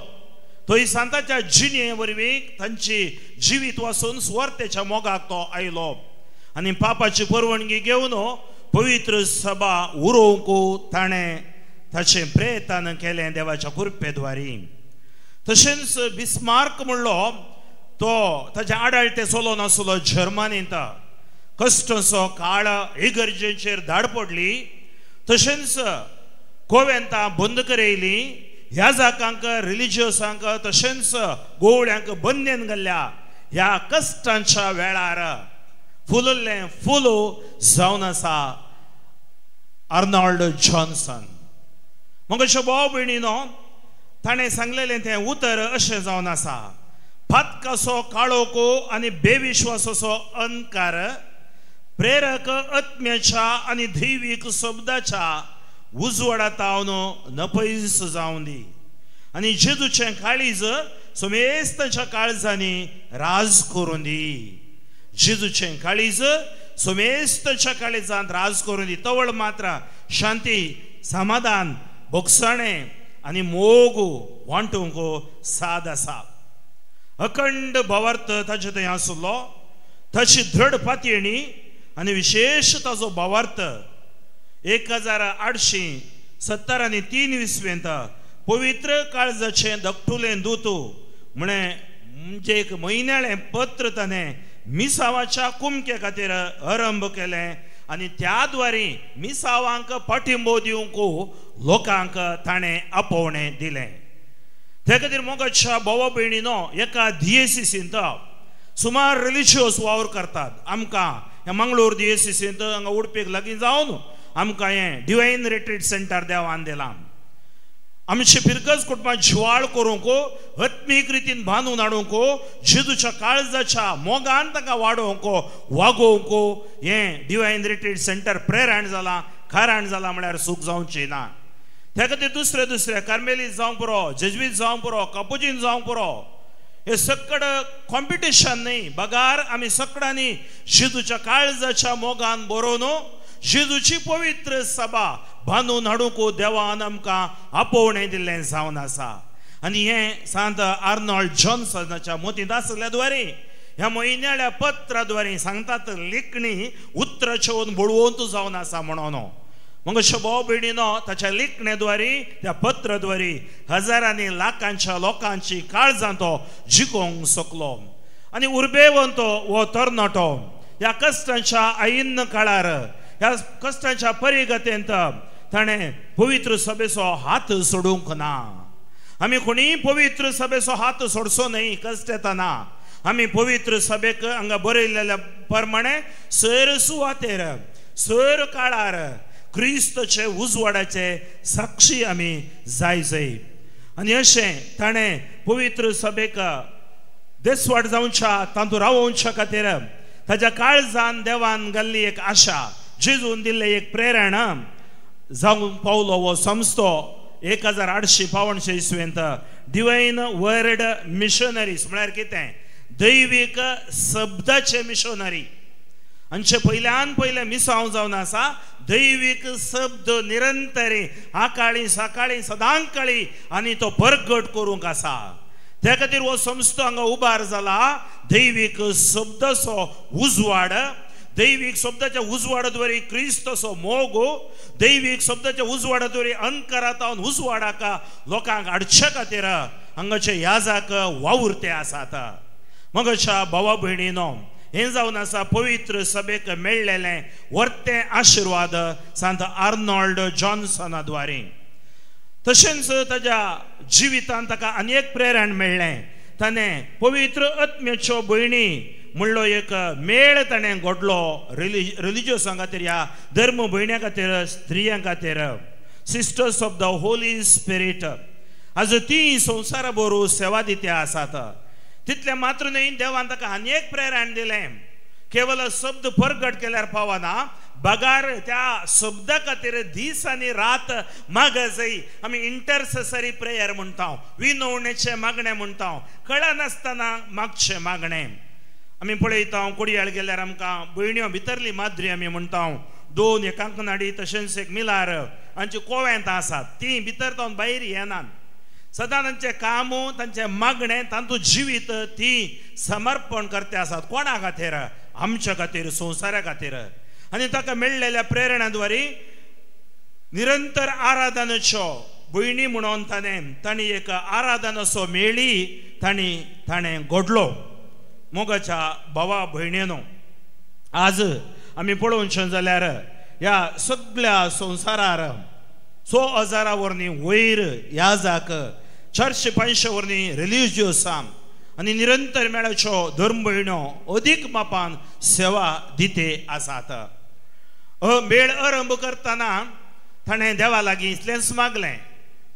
थंय सांताच्या जिणे वरवीं तांची जिवीत वाचून सुवार्थेच्या मोगाक तो आयलो आनी पापाची परवणगी घेवन पवित्र सभा उरोवंक ताणें ताचें प्रयत्न केलें देवाच्या कृपेद्वारी. तशेंच बिस्मार्क म्हणलो तो ताचे आडाळते चलोवन आसलो जर्मनींत कश्टसो काळ इगर्जेचेर धाड पडली तशेंच कोवेंतां बंद करयली ह्या जाकांक रिलिजियसांक तशेंच गोवळ्यांक बंदेन घाल्ल्या ह्या कश्टांच्या वेळार फुलल्लें फुलो जावन आसा आर्नॉल्ड जॉन्सन मगशे भाव भयणीनो ताणें सांगलेलें तें उतर अशें जावन आसा फातकासो काळोखो आनी बेविश्वासाचो अंधकार प्रेरक आत्म्याच्या आनी दैवीक शब्दाच्या उजवाडांतावन नपयस जावं दी आनी जेजूचें काळीज सोमेस्ताच्या काळजांनी राज करून दी जेजूचें काळीज सोमेस्ताच्या काळजांत राज करून दी तवळ मात्र शांती समाधान भोगसाणें आनी मोग वांटूंक साद आसा अखंड भावार्थ ताचे थंय आसलो ताची दृढ पातयणी आनी विशेष ताचो भावार्थ 1873 इस्वेंत पवित्र काळजाचें धाकटुलें दूत म्हणजे एक म्हयन्याळें पत्र ताणें मिसावाच्या कुमके खातीर आरंभ केलें आनी त्या द्वारे मिसावांक पाठिंबो दिवंक लोकांक ताणें आपोवणें दिलें त्या खातीर मोगाच्या भावा भयणीनो एका DSCCंत सुमार रिलिजियस वावर करतात आमकां ह्या मंगळूर DSCCंत हांगा उडपेक लागीं जावन आमकां हें डिवायन रिट्रीट सेंटर देवान दिलां आमची फिरकस कुटुंबां जिवाळ करूंक आत्मीक रितीन बांदून हाडूंक जेजूच्या काळजाच्या मोगान ताका वाडोवंक वागोवंक हें डिवायन रिट्रीट सेंटर प्रेराण जालां खाराण जालां म्हळ्यार सूख जावचें ना त्या खातीर दुसरे कार्मेलीत जावं पुरो जेजुईत जावं पुरो कापुजीन जावं पुरो हे सकड कॉम्पिटिशन न्ही बगार आमी सकडांनी जेजूच्या काळजाच्या मोगान बरोवन जेजूची पवित्र सभा बांदून हाडूंक देवान आमकां आपोवणें दिल्लें जावन आसा आनी हें सांत आर्नॉल्ड जॉन्सनाच्या मतींत आसल्या द्वारे ह्या म्हयन्याळ्या पत्रा द्वारे सांगतात लेखणी उतराचेवन बळवंत जावन आसा म्हणून मग भाव भयणीनो ताच्या लेखण्याद्वारे त्या पत्राद्वारे हजारांनी लाखांच्या लोकांची काळजां तो जिखोवंक शकलो आनी उर्बेवंत वो तरणाटो ह्या कश्टांच्या आईन काळार ह्या कश्टांच्या परिगतेंत ताणें पवित्र सभेचो हात सोडूंक ना आमी कोणीय पवित्र सभेचो हात सोडचो न्ही कश्ट येताना आमी पवित्र सभेक हांगा बरयलेल्या प्रमाणे सर सुवातेर सर काळार क्रिस्तचे उजवाडाचे साक्षी आमी जाय आनी अशें ताणें पवित्र सभेक देसवाड जावच्या तातूंत रावोवच्या खातीर ताच्या काळजान देवान घाल्ली एक आशा जेजून दिल्लें एक प्रेरण जावन पावलो वो संस्थो 1852 इस्वेंत डिवायन वर्ड मिशनरीज म्हळ्यार कितें दैवीक शब्दाचे मिशनरी हांचे पयल्यान पयले मिसांव जावन आसा दैवीक शब्द निरंतरी आकाळी सकाळी सदांकाळी आनी तो परगट करूंक आसा त्या खातीर हो संस्थो हांगा उबार जाला दैवीक शब्दाचो उजवाड दैवीक शब्दाच्या उजवाडाद्वारे क्रिस्तचो मोग दैवीक शब्दाच्या उजवाडाद्वारे अंतकारांतल्यान उजवाडाका लोकांक हाडचे खातीर हांगाचे याजाक वावुरते आसात मगच्या भावा भयणीनो हें जावन आसा पवित्र सभेक मेळ्ळेलें वर्तें आशिर्वाद सांत आर्नॉल्ड जॉन्सना द्वारे तशेंच ताच्या जिवितांत ताका अनेक प्रेरण मेळ्ळें ताणें पवित्र आत्म्याच्यो भयणी म्हणलो एक मेळ ताणें घडलो रिलिजियसां खातीर ह्या धर्म भयण्यां खातीर स्त्रियां खातीर sisters of the Holy spirit आज ती संवसारभर सेवा दित्या आसात तितलें मात्र न्ही देवान ताका आनी एक प्रेरण दिलें केवल शब्द परगट केल्यार पावना बगार त्या शब्दा खातीर दीस आनी रात मागजय आमी इंटरसेसरी प्रेयर म्हणटा विनवणेचें मागणें म्हणटा कळनासतना मागचें मागणें आमी पळयता कोडयाळ गेल्यार आमकां भयण्यो भितरली माद्री आमी म्हणटा 2 एकांकनाडी तशेंच एक मिलार हांची कोवेंत आसात ती भितर तावन भायर येनात सदां तांचें काम तांचें मागणें तांतूं जिवीत ती समर्पण करते आसात कोणा खातीर आमच्या खातीर संवसारा खातीर आनी ताका मेळ्ळेल्या प्रेरणाद्वारे निरंतर आराधनाच्यो भयणी म्हणून ताणें एक आराधनाचो मेळी ताणें घडलो मोगाच्या भावा भयणीनो, आज आमी पळोवचें जाल्यार ह्या सगळ्या संवसारार 100,000 वर्णी वयर ह्या जाक 450 वर्णी रिलिजियस आनी निरंतर मेळाच्यो धर्म भयण्यो अदीक मापान सेवा दिते आसात. मेळ आरंभ करतना ताणें देवा लागीं इतलेंच मागलें,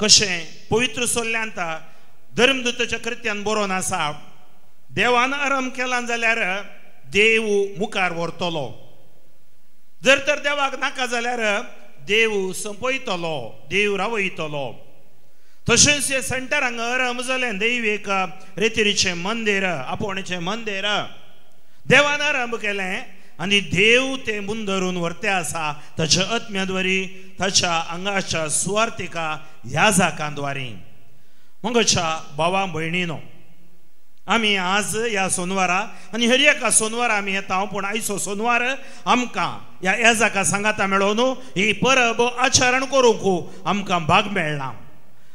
कशें पवित्र सोल्ल्यांत धर्मदूताच्या कृत्यान बरोवन आसा, देवान आरंभ केला जाल्यार देव मुखार व्हरतलो, जर तर देवाक नाका जाल्यार देव संपयतलो, देव रावयतलो. तशेंच हे सेंटर हांगा आरंभ जालें दैवीक रितीरीचें मंदिर, आपोवणेचें मंदिर देवान आरंभ केलें आनी देव तें मुंदरून व्हरते आसा ताच्या आत्म्याद्वारी, ताच्या आंगाच्या सुवार्तिका ह्या जाकांद्वारी. मंगळच्या भावा भयणीनो, आमी आज ह्या सोनवारा आनी हर एका सोनवारा आमी येता, पूण आयचो सोनवार आमकां ह्या येजाका सांगाता मेळोन ही परब आचरण करूंक आमकां भाग मेळना.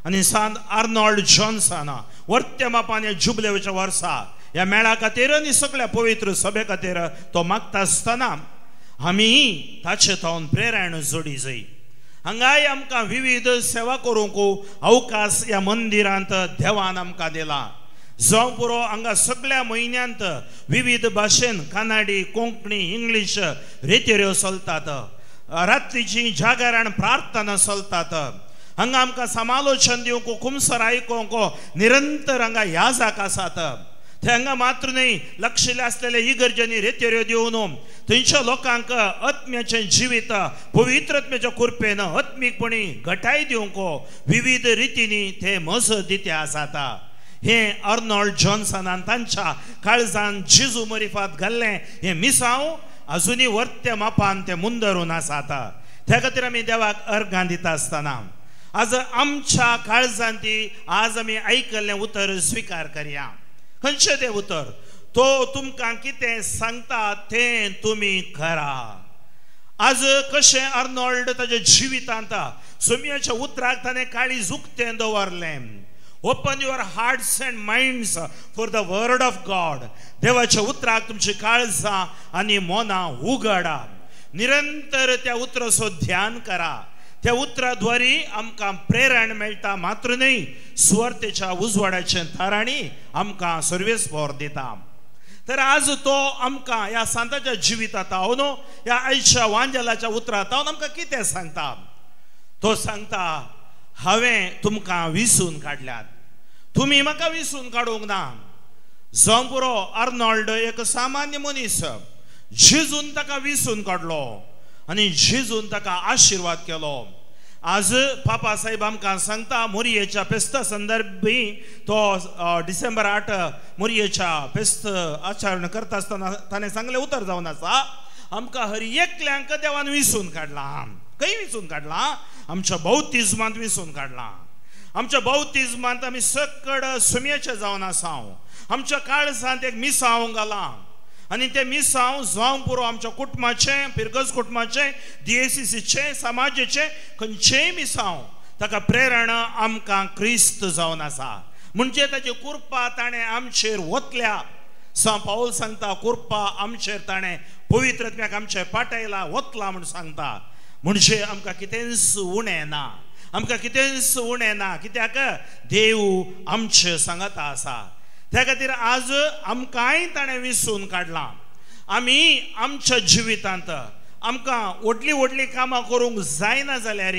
आनी सांत आर्नॉल्ड जॉन्सन वर्त्या मापान ह्या जुबलेच्या वर्सा ह्या मेळा खातीर आनी सगळ्या पवित्र सभे खातीर तो मागता आसतना आमी ताचे थावन प्रेरण जोडी जाय. हांगाय आमकां विविध सेवा करूंक अवकाश ह्या मंदिरांत देवान आमकां दिला. जावं पुरो हांगा सगळ्या म्हयन्यांत विविध भाशेन कानाडी, कोंकणी, इंग्लीश रितीऱ्यो चलतात. रात्रीची जागरण प्रार्थना चलतात. हांगा आमकां समालोचन दिवंक, खुमसर आयकोंक निरंतर हांगा ह्या जाका आसात. ते हांगा मात्र न्ही, लक्षिल्ले आसलेले इगर्जेनी रितीऱ्यो दिवन थंयच्या लोकांक आत्म्याचें जिवीत पवित्र आत्म्याच्या कृपेन आत्मीकपणी घटाय दिवंक विविध रितींनी ते मजत दिते आसात. हे आर्नॉल्ड जॉन्सनान तांच्या काळजान जेजू मरिफात घाल्लें हे मिसांव अजुनी वर्त्या मापान ते मुंदरून आसात. त्या खातीर आमी देवाक अर्घां दिता आसतना आज आमच्या काळजान ती आज आमी आयकल्लें उतर स्विकार करया. खंयचें तें उतर? तो तुमकां कितें सांगता तें तुमी करा. आज कशें आर्नॉल्ड ताच्या जिवितांत सोम्याच्या उतराक ताणें काळीज उक्तें दवरलें. Open your hearts and minds for the word of God. देवाच्या उतराक तुमची काळजां आनी मनां उगडा. निरंतर त्या उतराचो ध्यान करा. त्या उतराद्वारी आमकां प्रेरण मेळटा, मात्र न्ही, सुवार्तेच्या उजवाडाचे थाराणी आमकां सर्वेस्पर दिता. तर आज तो आमकां ह्या सांताच्या जिवितांत हांव ह्या आयच्या वांजेलाच्या उतरांत हांव आमकां कितें सांगता? तो सांगता, हांवें तुमकां विसून काडल्यात, तुमी म्हाका विसून काडूंक ना. जावं पुरो आर्नॉल्ड एक सामान्य मनीस, जेजून ताका विसून काडलो आनी जेजून ताका आशिर्वाद केलो. आज पापा साहेब आमकां सांगता, मोरयेच्या फेस्ता संदर्भी तो डिसेंबर 8 मोरयेच्या फेस्त आचरण करता आसतना ताणें सांगलें उतर जावन आसा, आमकां हर एकल्यांक देवान विसून काडला. खंय विसून काडला? आमच्या बौतिजमांत विसून काडला. आमच्या बौतिजमांत आमी सकड सुम्याचे जावन आसाव. आमच्या काळजांत एक मिसांव घाला आनी ते मिसांव जावं पुरो आमच्या कुटुंबाचें, पिरगस कुटुंबाचें, DACCचे, समाजाचें खंयचेय मिसांव ताका प्रेरण आमकां क्रिस्त जावन आसा. म्हणजे ताची कृपा ताणें आमचेर वतल्या. सा पाऊल सांगता, कृपा आमचेर ताणें पवित्र आत्म्याक आमचेर पाठयला, वतला म्हूण सांगता. म्हणजे आमकां कितेंच उणें ना, आमकां कितेंच उणें ना, कित्याक देव आमचे सांगता आसा. त्या खातीर आज आमकांय ताणें विसून काडलां. आमी आमच्या जिवितांत आमकां व्हडली व्हडली कामां करूंक जायना जाल्यार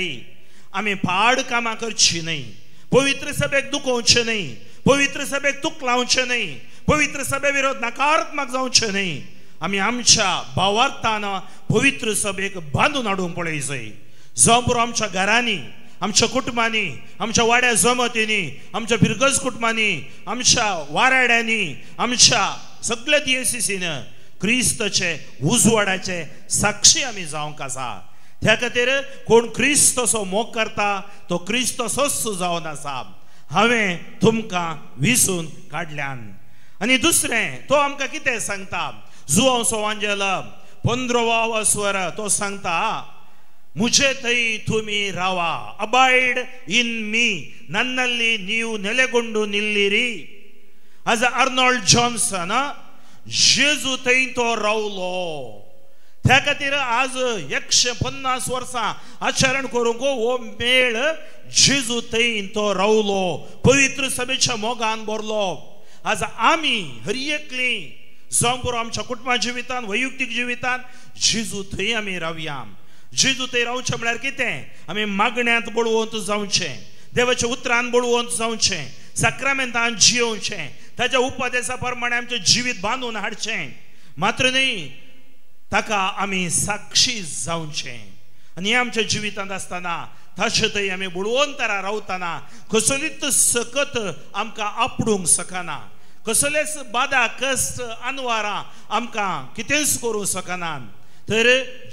आमी पाड कामां करची न्ही. पवित्र सभेक दुखोवचें न्ही, पवित्र सभेक तुक लावचें न्ही, पवित्र सभे विरोध नकारात्मक जावचें न्ही. आमी आमच्या भावार्थान पवित्र सभेक बांदून हाडूंक पळय जाय. जावं पुरो आमच्या घरांनी, आमच्या कुटुंबांनी, आमच्या वाड्या जमतींनी, आमच्या बिरगज कुटुंबांनी, आमच्या वाराड्यांनी, आमच्या सगळ्या DACCन क्रिस्ताचे उजवाडाचे साक्षी आमी जावंक आसा. त्या खातीर कोण क्रिस्तसो मोग करता तो क्रिस्तसोच जावन आसा. हांवें तुमकां विसून काडल्यान. आनी दुसरें तो आमकां कितें सांगता? जुआंवचो वांजेल 15वा स्वर तो सांगता, मुझे थंय तुमी रावा, अबायड इन मी, नन्ನಲ್ಲಿ ನೀವು ನೆಲೆಗೊಂಡು ನಿಲ್ಲಿರಿ. आज आर्नॉल्ड जॉन्सन जेजू थंय तो रावलो. त्या खातीर आज 150 वर्सां आचरण करूंक हो मेळ जेजू थंय तो रावलो, पवित्र सभेच्या मोगान भरलो. आज आमी हर एकली जावं पुरो आमच्या कुटुंबा जिवितान वैयक्तीक जिवितान जेजू थंय आमी रावया. जेजू थंय रावचें म्हळ्यार कितें? आमी मागण्यांत बळवंत जावचें, देवाच्या उतरान बळवंत जावचें, साक्रामेंतान जियोवचें, ताच्या उपदेशा प्रमाणे आमचें जिवीत बांदून हाडचें. मात्र न्ही, ताका आमी साक्षी जावचें. आनी हें आमच्या जिवितांत आसतना ताचे थंय आमी बळवंतरा रावतना कसलीच सकत आमकां आपडूंक शकना, कसलेच बादा कश्ट आनवारां आमकां कितेंच करूंक शकनात. तर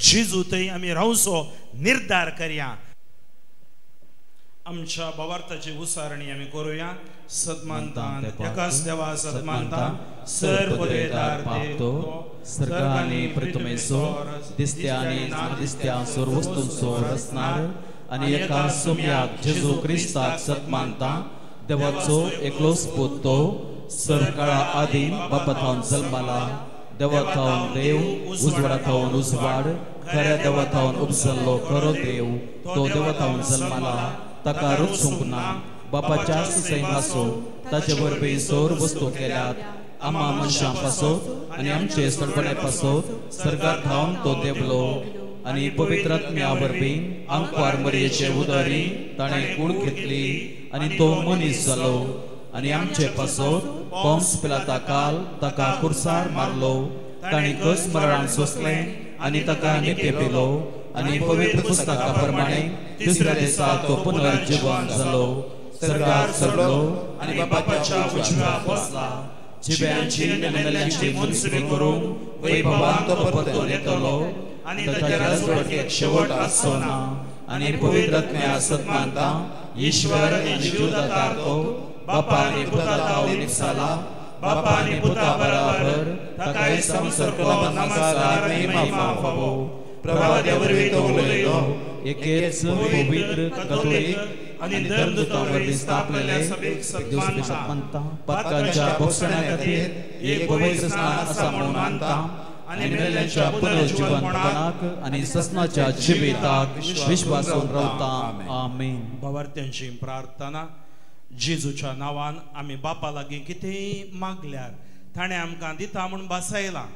जेजू थंय आमी रावचो निर्धार करया. आमच्या भावार्थाची उसारणी आमी करूया. सदमानतान एकाच देवा सदमानता सर पदवेदार देव सर्गांनी प्रथमेचो दिसत्या आनी नादिसत्या सर्व वस्तूंचो रचणार आनी एका सोम्याक जेजू क्रिस्ताक सदमानता देवाचो एकलोच पूत तो सरकाळा आदी बापा थावन जल्माला, देवा थावन देव, उजवाडा थावन उजवाड, खऱ्या देवा थावन उपसल्लो खरो देव, तो देवा थावन जल्माला, ताका रुचूंक ना, बापाच्या सैम आसो, ताचे वरवीं सर वस्तू केल्यात, आम्हा मनशां पासत आनी आमचे सडपणे पासत सर्गात थावन तो देवलो. आनी पवित्र आत्म्या वरवीं आंकवार मरयेचे उदरी ताणें कूड घेतली आनी तो मनीस जालो. आनी आमचे पासत पोंस पिलाता काल ताका कुर्सार मारलो, ताणें कस मरणान सोंसलें आनी ताका नित्य पिलो. आनी पवित्र पुस्तका प्रमाणे तिसऱ्या दिसा तो पुनर्जीवन जालो, सर्गार चडलो आनी बापाच्या उजव्याक बसला. जिव्यांची आनी मेल्ल्यांची मुनसुबी करूंक वैभवान तो परतून येतलो आनी ताच्या राजवटीक शेवट आसचो ना. आनी पवित्र आत्म्या सदमानता ईश्वर आनी जीवदाता तो बापा आनी पुता थावन निपसाला, बापा आनी पुता बराबर ताका संसर्गलो नमस्कार महिमा फावो. प्रभाते वरवीं तो उलयलो, एकेच पवित्र कथोलीक आनी धर्मदूतां वरवीं स्थापलेले सदमानता पातकांच्या भक्षणा खातीर एक पवित्र स्नान आसा म्हूण मानता आनी मेल्ल्यांच्या पुनर्जीवनपणाक आनी ससनाच्या जिविताक विश्वासून रावता. आमीन. भावार्थ्यांची प्रार्थना. जेजूच्या नांवान आमी बापा लागीं कितेंय मागल्यार ताणें आमकां दिता म्हूण बसयलां.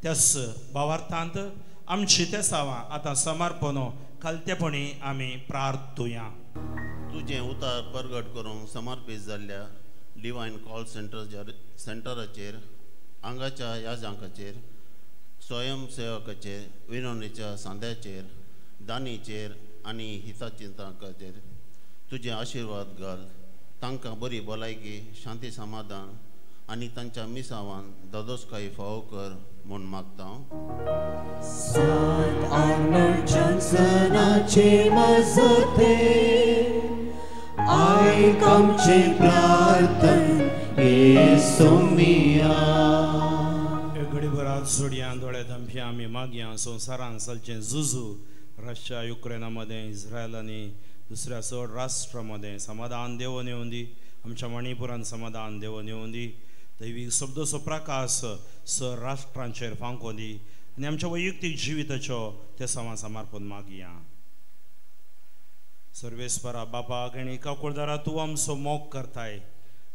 त्याच भावार्थांत आमची ते सावां आतां समर्पणो खालतेपणी आमी प्रार्थुया. तुजें उतार परगट करूंक समर्पीत जाल्ल्या डिवायन कॉल सेंटराचेर, हांगाच्या याजकाचेर, स्वयंसेवकाचेर, विनवणेच्या सांद्याचेर, दानीचेर आनी हिताचिंतकाचेर तुजे आशिर्वाद घाल. तांकां बरी भलायकी, शांती समाधान आनी तांच्या मिसावान दोदोसकाय फावो कर म्हूण मागता. जॉन्सनाचे मजते आयक आमचे प्रार्थन येसुमिया. घडीभरात सोडया दोळे धांप्या आमी मागया. संवसारान चलचें झुजू रशिया युक्रेनामध्ये, इस्रायल आनी दुसऱ्या चड राष्ट्रांमध्ये समाधान देवून येवं दी. आमच्या मणिपुरान समाधान देवून येवं दी. दैवीक शब्दचो प्रकाश सर राष्ट्रांचेर फांको दी आनी आमच्या वैयक्तीक जिविताच्यो ते सवां समर्पण मागया. सर्वेस्परा बापा गणी काकुळदारा तूं आमचो मोग करताय.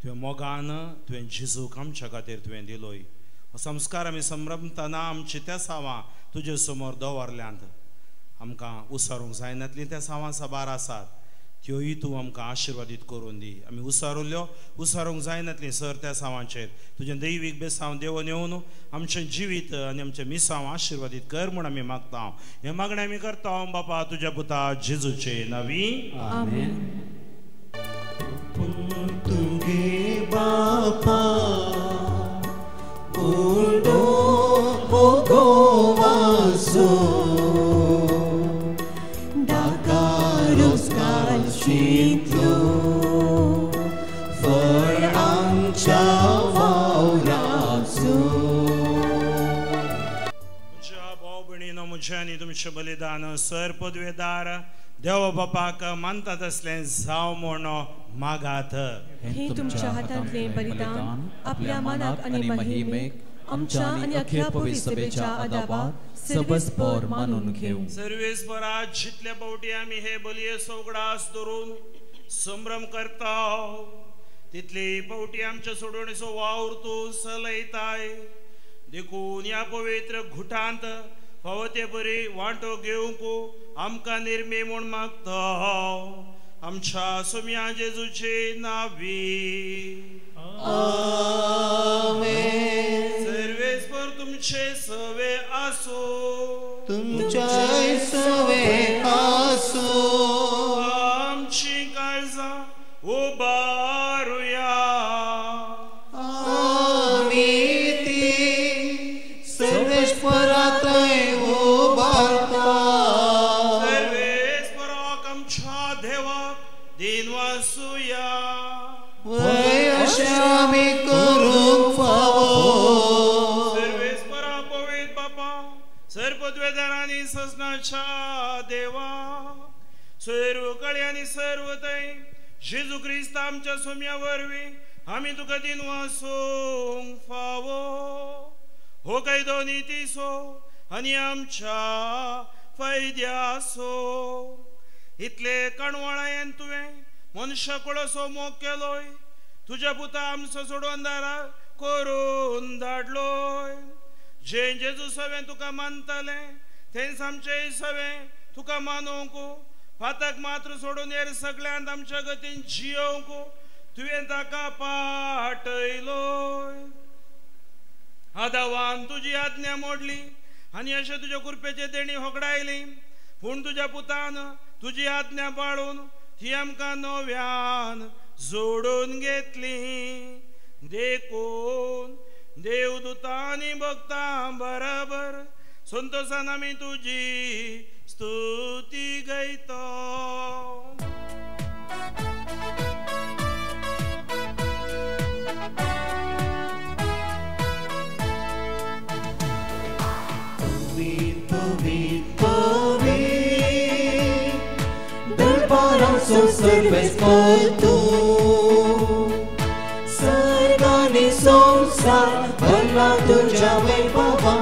तुवें मोगान तुवें जेजूक आमच्या खातीर तुवें दिलोय. हो संस्कार आमी संभ्रमतना आमचे त्या सावां तुजे समोर दवरल्यांत. आमकां उसारूंक जायनातली त्या सावां साबार आसात, त्योय तूं आमकां आशिर्वादीत करून दी. आमी उसारूंक जायनातली सर त्या सावांचेर तुजें दैवीक बेसांव देवून येवन आमचें जिवीत आनी आमचें मिसांव आशिर्वादीत कर म्हूण आमी मागता. हें मागणें आमी करता बापा तुज्या पुता जेजूचे नांवी. आमीन. तुगे बापा उडो भोगोवासो शिंतलो फळ आमच्या वावराचो. म्हज्या भाव भयणीनो, म्हजें आनी तुमचें बलिदान सर पदवेदार देव बापाक मानतात असलें जाव म्हूण मागात. हे तुमच्या हातांतलें बलिदान आपल्या मनाक आनी महिमेक आमच्या आणि अख्ख्या पवित्र सभेच्या आदाबार सबस्पर मानून घेऊ. सर्वेस्परात जितले पावटी आम्ही हे बलिये सोगडास धरून संभ्रम करता तितली पावटी आमच्या सोडवणीचो वावर तूं चलयताय. देखून या पवित्र घुटांत फावते बरी वांटो घेवंक आमकां निर्मे म्हूण मागता आमच्या सोम्या जेजूचे नावी. आमेन. सर्वेस्पर तुमचे सवे आसो. तुमच्या सवे आसो. आमची काळजां उबारुया. आमी ती सर्वेस्परांतय उबारता. सर्वेस्पराक आमच्या देवाक दिनवासुया. वय अशें आमी करूंक फावो. सर्वेस्परा पवित्र बापा सर्वद्वेदारांनी सजनाच्या देवा सर्व कळे आनी सर्व थंय जेजू क्रिस्त आमच्या सोम्या वरवीं आमी तुका दिनवासूंक फावो. हो कायदो नितीसो आनी आमच्या फायद्यासो. इतले कणवळायेन तुवें मनशा कुळासो मोग केलोय. तुज्या पुता आमचो सोडून दारा करून धाडलोय. जे जेजू सवें तुका मानतले तेंच आमचे सवें तुका मानूंक फाताक मात्र सोडून हेर सगळ्यांत आमच्या गतीन जियोंक तुवें ताका पाटयलोय. आदावान तुजी आज्ञा मोडली आनी अशें तुज्या कुरपेचे देणी होगडायली. पूण तुज्या पुतान तुजी आज्ञा पाळून ती आमकां नव्यान जोडून घेतली. देखून देवदूतां आनी भक्तां बराबर संतोषान आमी तुजी स्तुती गायता. दरबाराचो सर्वेस्पर तूं. सर्गानी संसार भरला तुज्या वैभवा.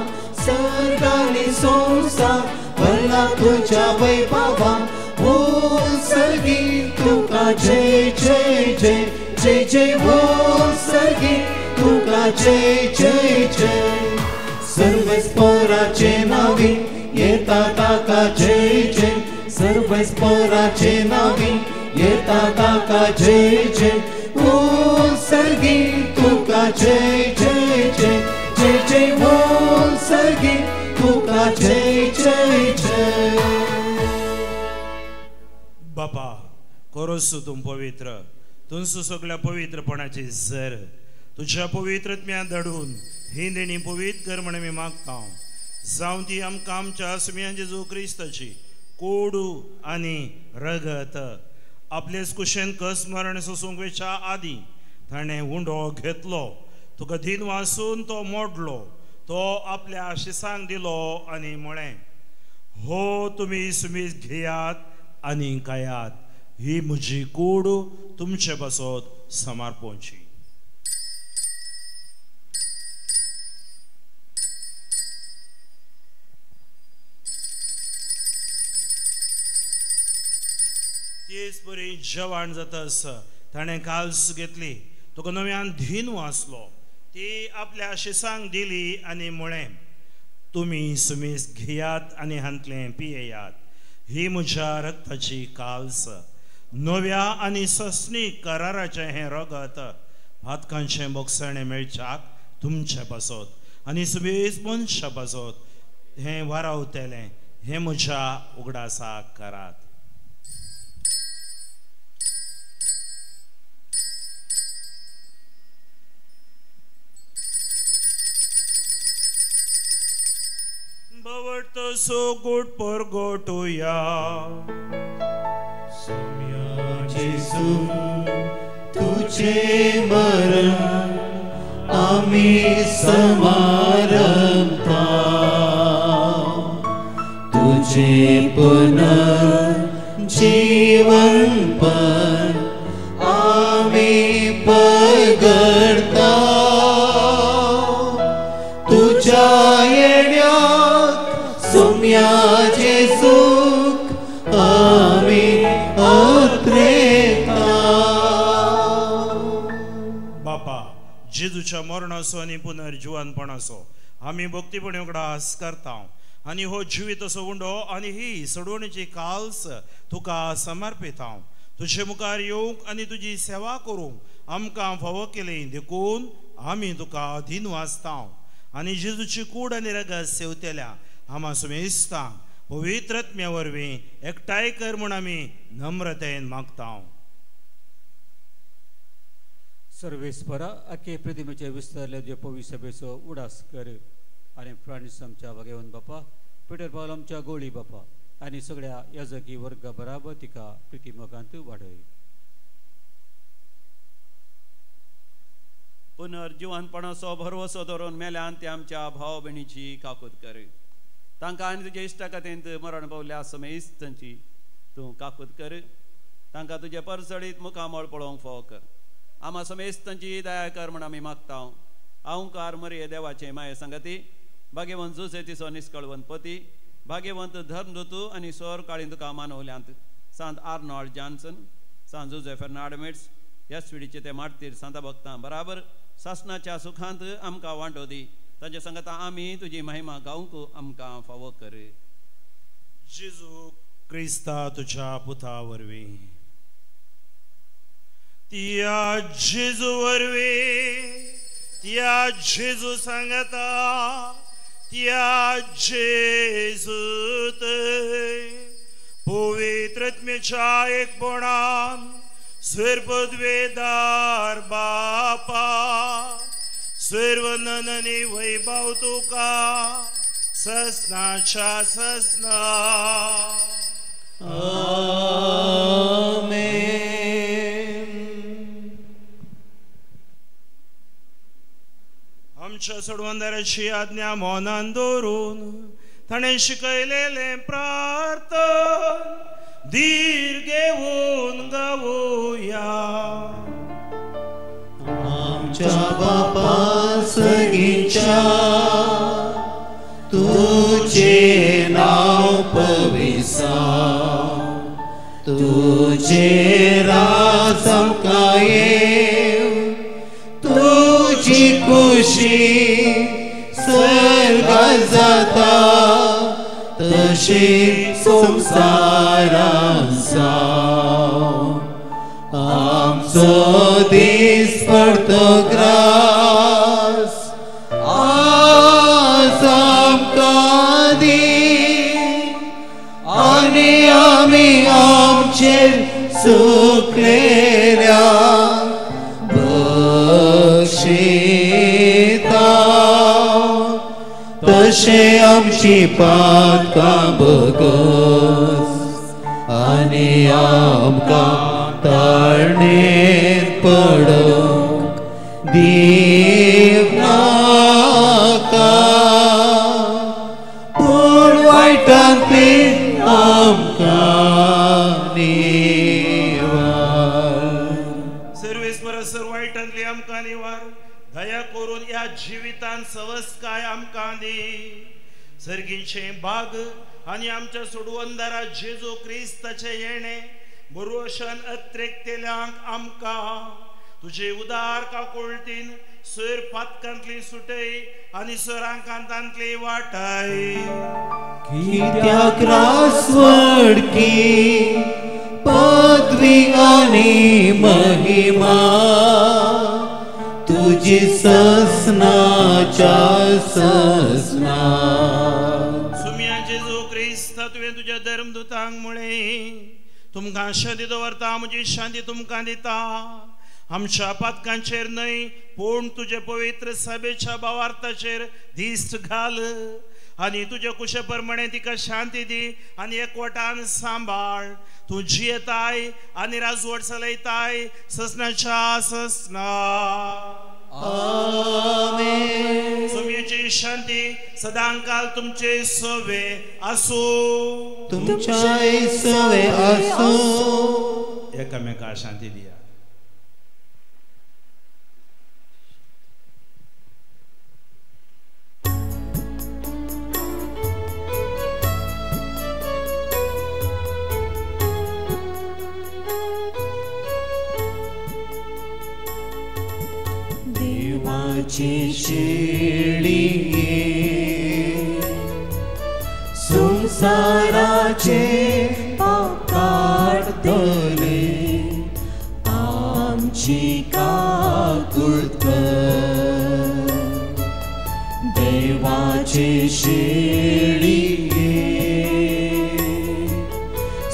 सर्गानी संसार भरला तुज्या वैभवा. बोल सर्गी तुका जय जय जय जय जय. बोल सर्गी तुका जय जय जय. सर्वेस्पराचे नावी येता ताका जय जय. सर्वेस्पराचे नावी येता ताका जय जय. बोल सर्गी तुका जय जय जय जय जय. बोल सर्गी तुका जय जय जय. बापा कोरोसू तुम पवित्र. तुमचो सगळ्या पवित्रपणाची झर तुझ्या पवित्रत्म्यान धाडून ही देणी पवित्र कर म्हण मी मागता. जावं ती आमकां आमच्या सोम्या जेजू क्रिस्ताची कोडू आनी रगत आपलेच कुशेन कस मरण सोसूंक वेच्या आदी ताणें हुंडो घेतलो. तुका दिन वासून तो मोडलो. तो आपल्या शिसांक दिलो आनी म्हळें हो तुमी सुमीत घेयात आनी खायात. ही म्हजी कूड तुमचे बसत समर्पोवची. तेच बरी जेवण जातास ताणें काल्स घेतली. तुका नव्यान धीन वाचलो. ती आपल्या शिसांक दिली आनी म्हळें तुमी सुमीस घेयात आनी हांतलें पियेयात. ही म्हज्या रक्ताची काल्स. नव्या आनी ससनी कराराचें हें रगत भातकांचें बोगसणें मेळच्याक तुमचे पासत आनी सुमीस मनशा पासत हें वारावतेलें हें म्हज्या उगडासाक करात. बवट सो गोट पर गोटोया. सोम्या जेजू तुझे मरण आम्ही समारंभता. तुझे पुनर्जीवन पण आम्ही पगडता. बापा जेजूच्या मरणाचो आनी पुनर्जिवानपणाचो आमी भक्तीपणे उगडास करता आनी हो जिवीत असो उंडो आनी ही सोडवणेची काल्स तुका समर्पिता तुजे मुखार येवंक आनी तुजी सेवा करूंक आमकां फावो केलें देखून आमी तुका अधीन वाचता आनी जेजूची कूड आनी रगत सेवतेल्या आमा सुमेस्तांक पवित्र आत्म्या वरवीं एकठांय कर म्हूण आमी नम्रतेन मागता सर्वेस्परा आखे प्रतिमेचे विस्तारले जे पवित्र सभेचो उडास कर आनी फ्रांसीस आमच्या भगवंत बापा पिटर पावल आमच्या गोळी बापा आनी सगळ्या याजकी वर्गा बराबर तिका प्रितीमोगांत वाडय पुनर्जिवानपणाचो भरवसो धरून मेल्यान ते आमच्या भाव भयणीची काकूत कर तांकां आनी तुजे इश्टा खातीर मरण पावल्या समेस्तांची तूं काकूत कर तांकां तुजे परसडीत मुखामळ पळोवंक फाव कर आमा समेस्तांची दया कर म्हूण आमी मागता अहंकार मरे देवाचे माये संगती भाग्यवंत जोसेतीचो निश्कळवंत पती भाग्यवंत धर्मदूत आनी सोर काळी तुका मानवल्यांत सांत आर्नॉल्ड जॉन्सन सांत जोझेफ फेर्नांडीस ह्या स्विडीचे ते मारतीर सांता भक्तां बराबर सासणाच्या सुखांत आमकां वांटो दी तांचे सांगता आमी तुजी महिमा गावंक आमकां फावो कर जेजू क्रिस्ता तुज्या पुता वरवीं त्या जेजू वरवीं त्या जेजू सांगता त्या जेजूत पवित्र आत्म्याच्या एकपणान सर्वद्वेदार बापा सर्वनंदनी वैभव तुका ससनाच्या ससना आमच्या सोडवंदाराची आज्ञा मौनान दवरून ताणें शिकयलेलें प्रार्थन धीर घेवन गावुया आमच्या बापा सगीच्या तुझे नाव पविसाव तुझे राज आमकां येव तुझी खुशी स्वर्गांत जाता तशी संसारांत जाव आमचो दीस पडतो ग्रास आज आमकां दी आनी आमी आमचेर चुकलेल्या बक्षिता तशें आमची पातकां बगस आनी आमकां ताळणेर पडोवंक दीव नाका पूण वायटांतली आमकां निवार सर्वेस्वर सर्व वायटांतली आमकां निवार दया करून ह्या जिवितान सवस्काय आमकां दी सर्गीचे भाग आनी आमच्या सोडवंदारा जेजू क्रिस्ताचे येणे बरोशन अत्रेक्तेल्यांक आमकां तुजे उदार काकुळतीन सर पातकांतली सुटय आनी सरांकांतांतली वाटाय कित्याक रासवडकी पदवी आनी महिमा तुजी ससनाच्या ससना सुम्या जेजू क्रिस्ता तुवें तुज्या धर्मदूतांक म्हळें तुमकां शांती दवरता म्हजी शांती तुमकां दिता आमच्या पातकांचेर न्हय पूण तुजे पवित्र सभेच्या भावार्थाचेर दिश्ट घाल आनी तुजे कुशे प्रमाणे तिका शांती दी आनी एकवटान सांबाळ तूं जियेताय आनी राजवट चलयताय ससनाच्या ससना आमेन सुम्याची शांती सदांकाल तुमचे सवे आसूं तुमच्या सवे आसूं एकामेका शांती दिया देवाची शेळिये संसाराचे पाप काढतले आमची काकुळत कर देवाची शेळिये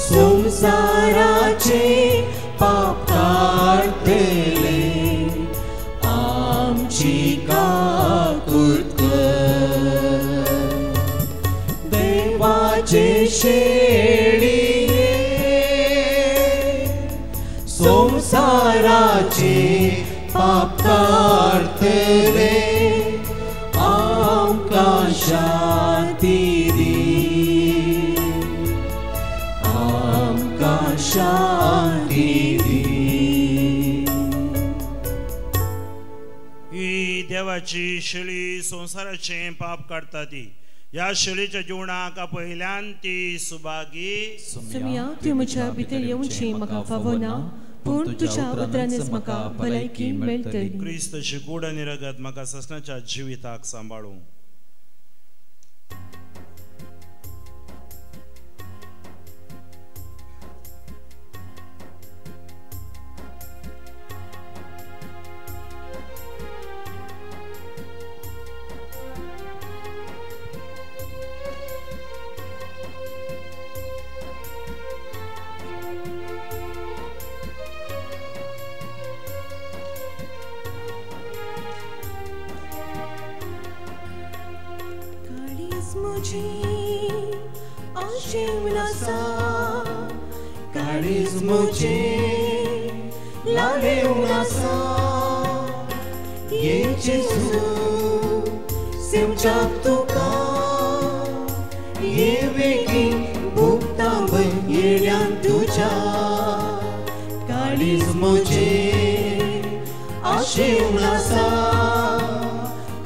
संसाराचे पाप काढतले आमची काकुळत कर देवाचे शेळिये संसाराचे पाप काढतले आमकां शांती दी आमकां शांती दी ही देवाची शेळी संसाराचे पाप काढता ती या शेळीच्या जिवणाक पहिल्यान ती सुभागी सुमया तूं म्हज्या भितर येवची म्हाका फावो ना पूण तुज्या उतरांनीच म्हाका भलायकी मेळटली क्रिस्ताची कूड आनी रगत म्हाका ससनाच्या जिविताक सांबाळूं काळीज मुझे लाले उनासा ये जेसू सेवचाक तुका ये वेगी भुगता येड्यान तुझ्या काळीज मुझे आशे उनासा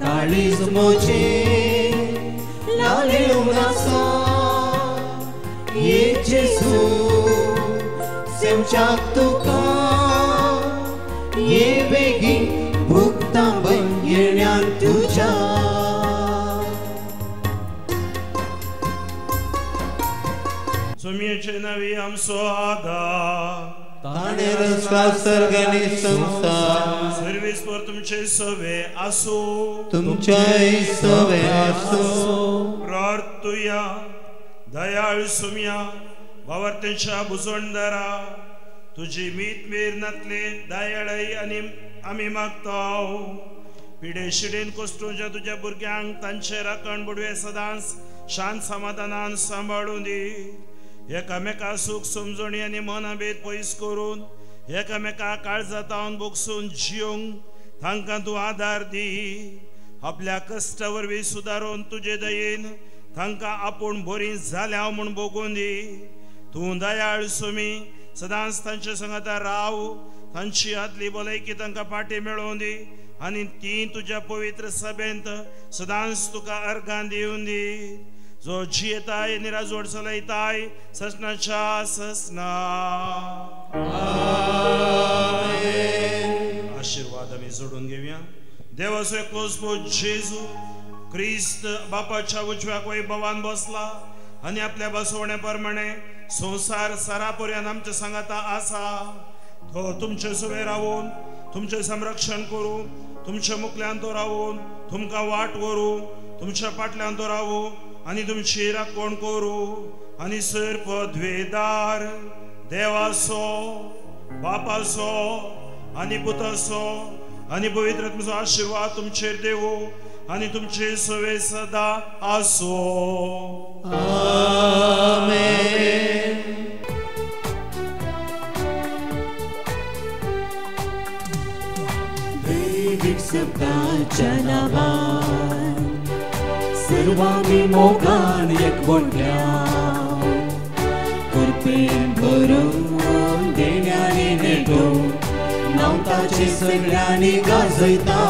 काळीज मुझे लाले उनासा ये जेसू सेवचाक तुका ये बेगीन भुगता येण्यान तुझ्या सुमयेचे नवी आमचो आदार ताणे रचला सर्गानी संसार सर्वेस्वर तुमचे सवे आसो तुमच्याय सवे आसो प्रार्थुया दयाळ सुमया वावरतेच्या बुजोंडदारा तुझी मीत मेरनातले दयाळय आनी आमी मागताव पिडे शिडेन कोस्टूच्या तुझ्या भुरग्यांक तांचे राखण बुडवे सदांच शांत समाधानान सांबाळून दी एकामेका सुख समजणी आनी मनभेद पयस करून एकामेका काळजातावन बोगसून जियोंक तांकां तूं आदार दी आपल्या कश्टा वरवीं सुदारून तुजे दयेन तांकां आपूण बरी जाल्या म्हूण बोगून दी तूं दयाळ सुमी सदांच तांचे संगता राव तांची आदली भलायकी तांकां पाटी मेळोवन दी आनी ती तुज्या पवित्र सभेंत सदांच तुका अर्गां दिवन दी जो जियेताय निराजोड चलयताय ससनाच्या ससना आशीर्वाद आमी जोडून घेवया देवाचो एकलोचो जेजू क्रिस्त बापाच्या उजव्या वैभवान बसला आनी आपल्या बसवण्या प्रमाणे संसार सरापर्यंत आमच्या सांगाता आसा तो तुमचे सुवे रावून तुमचे संरक्षण करूं तुमच्या मुखल्यान तो रावून तुमकां वाट व्हरूं तुमच्या फाटल्यान तो रावूं आनी तुमची राखण करूं आनी सर पदवेदार देवाचो बापाचो आनी पुताचो आनी पवित्र आत्म्याचो आशीर्वाद तुमचेर देवो आनी तुमचे सवे सदा आसो आमेन दैविक शब्दाच्या नावान सर्वांनी मोगान एकवटल्या कृपेन भरून देण्याने नेटो नाव ताचे सगळ्यांनी गाजयता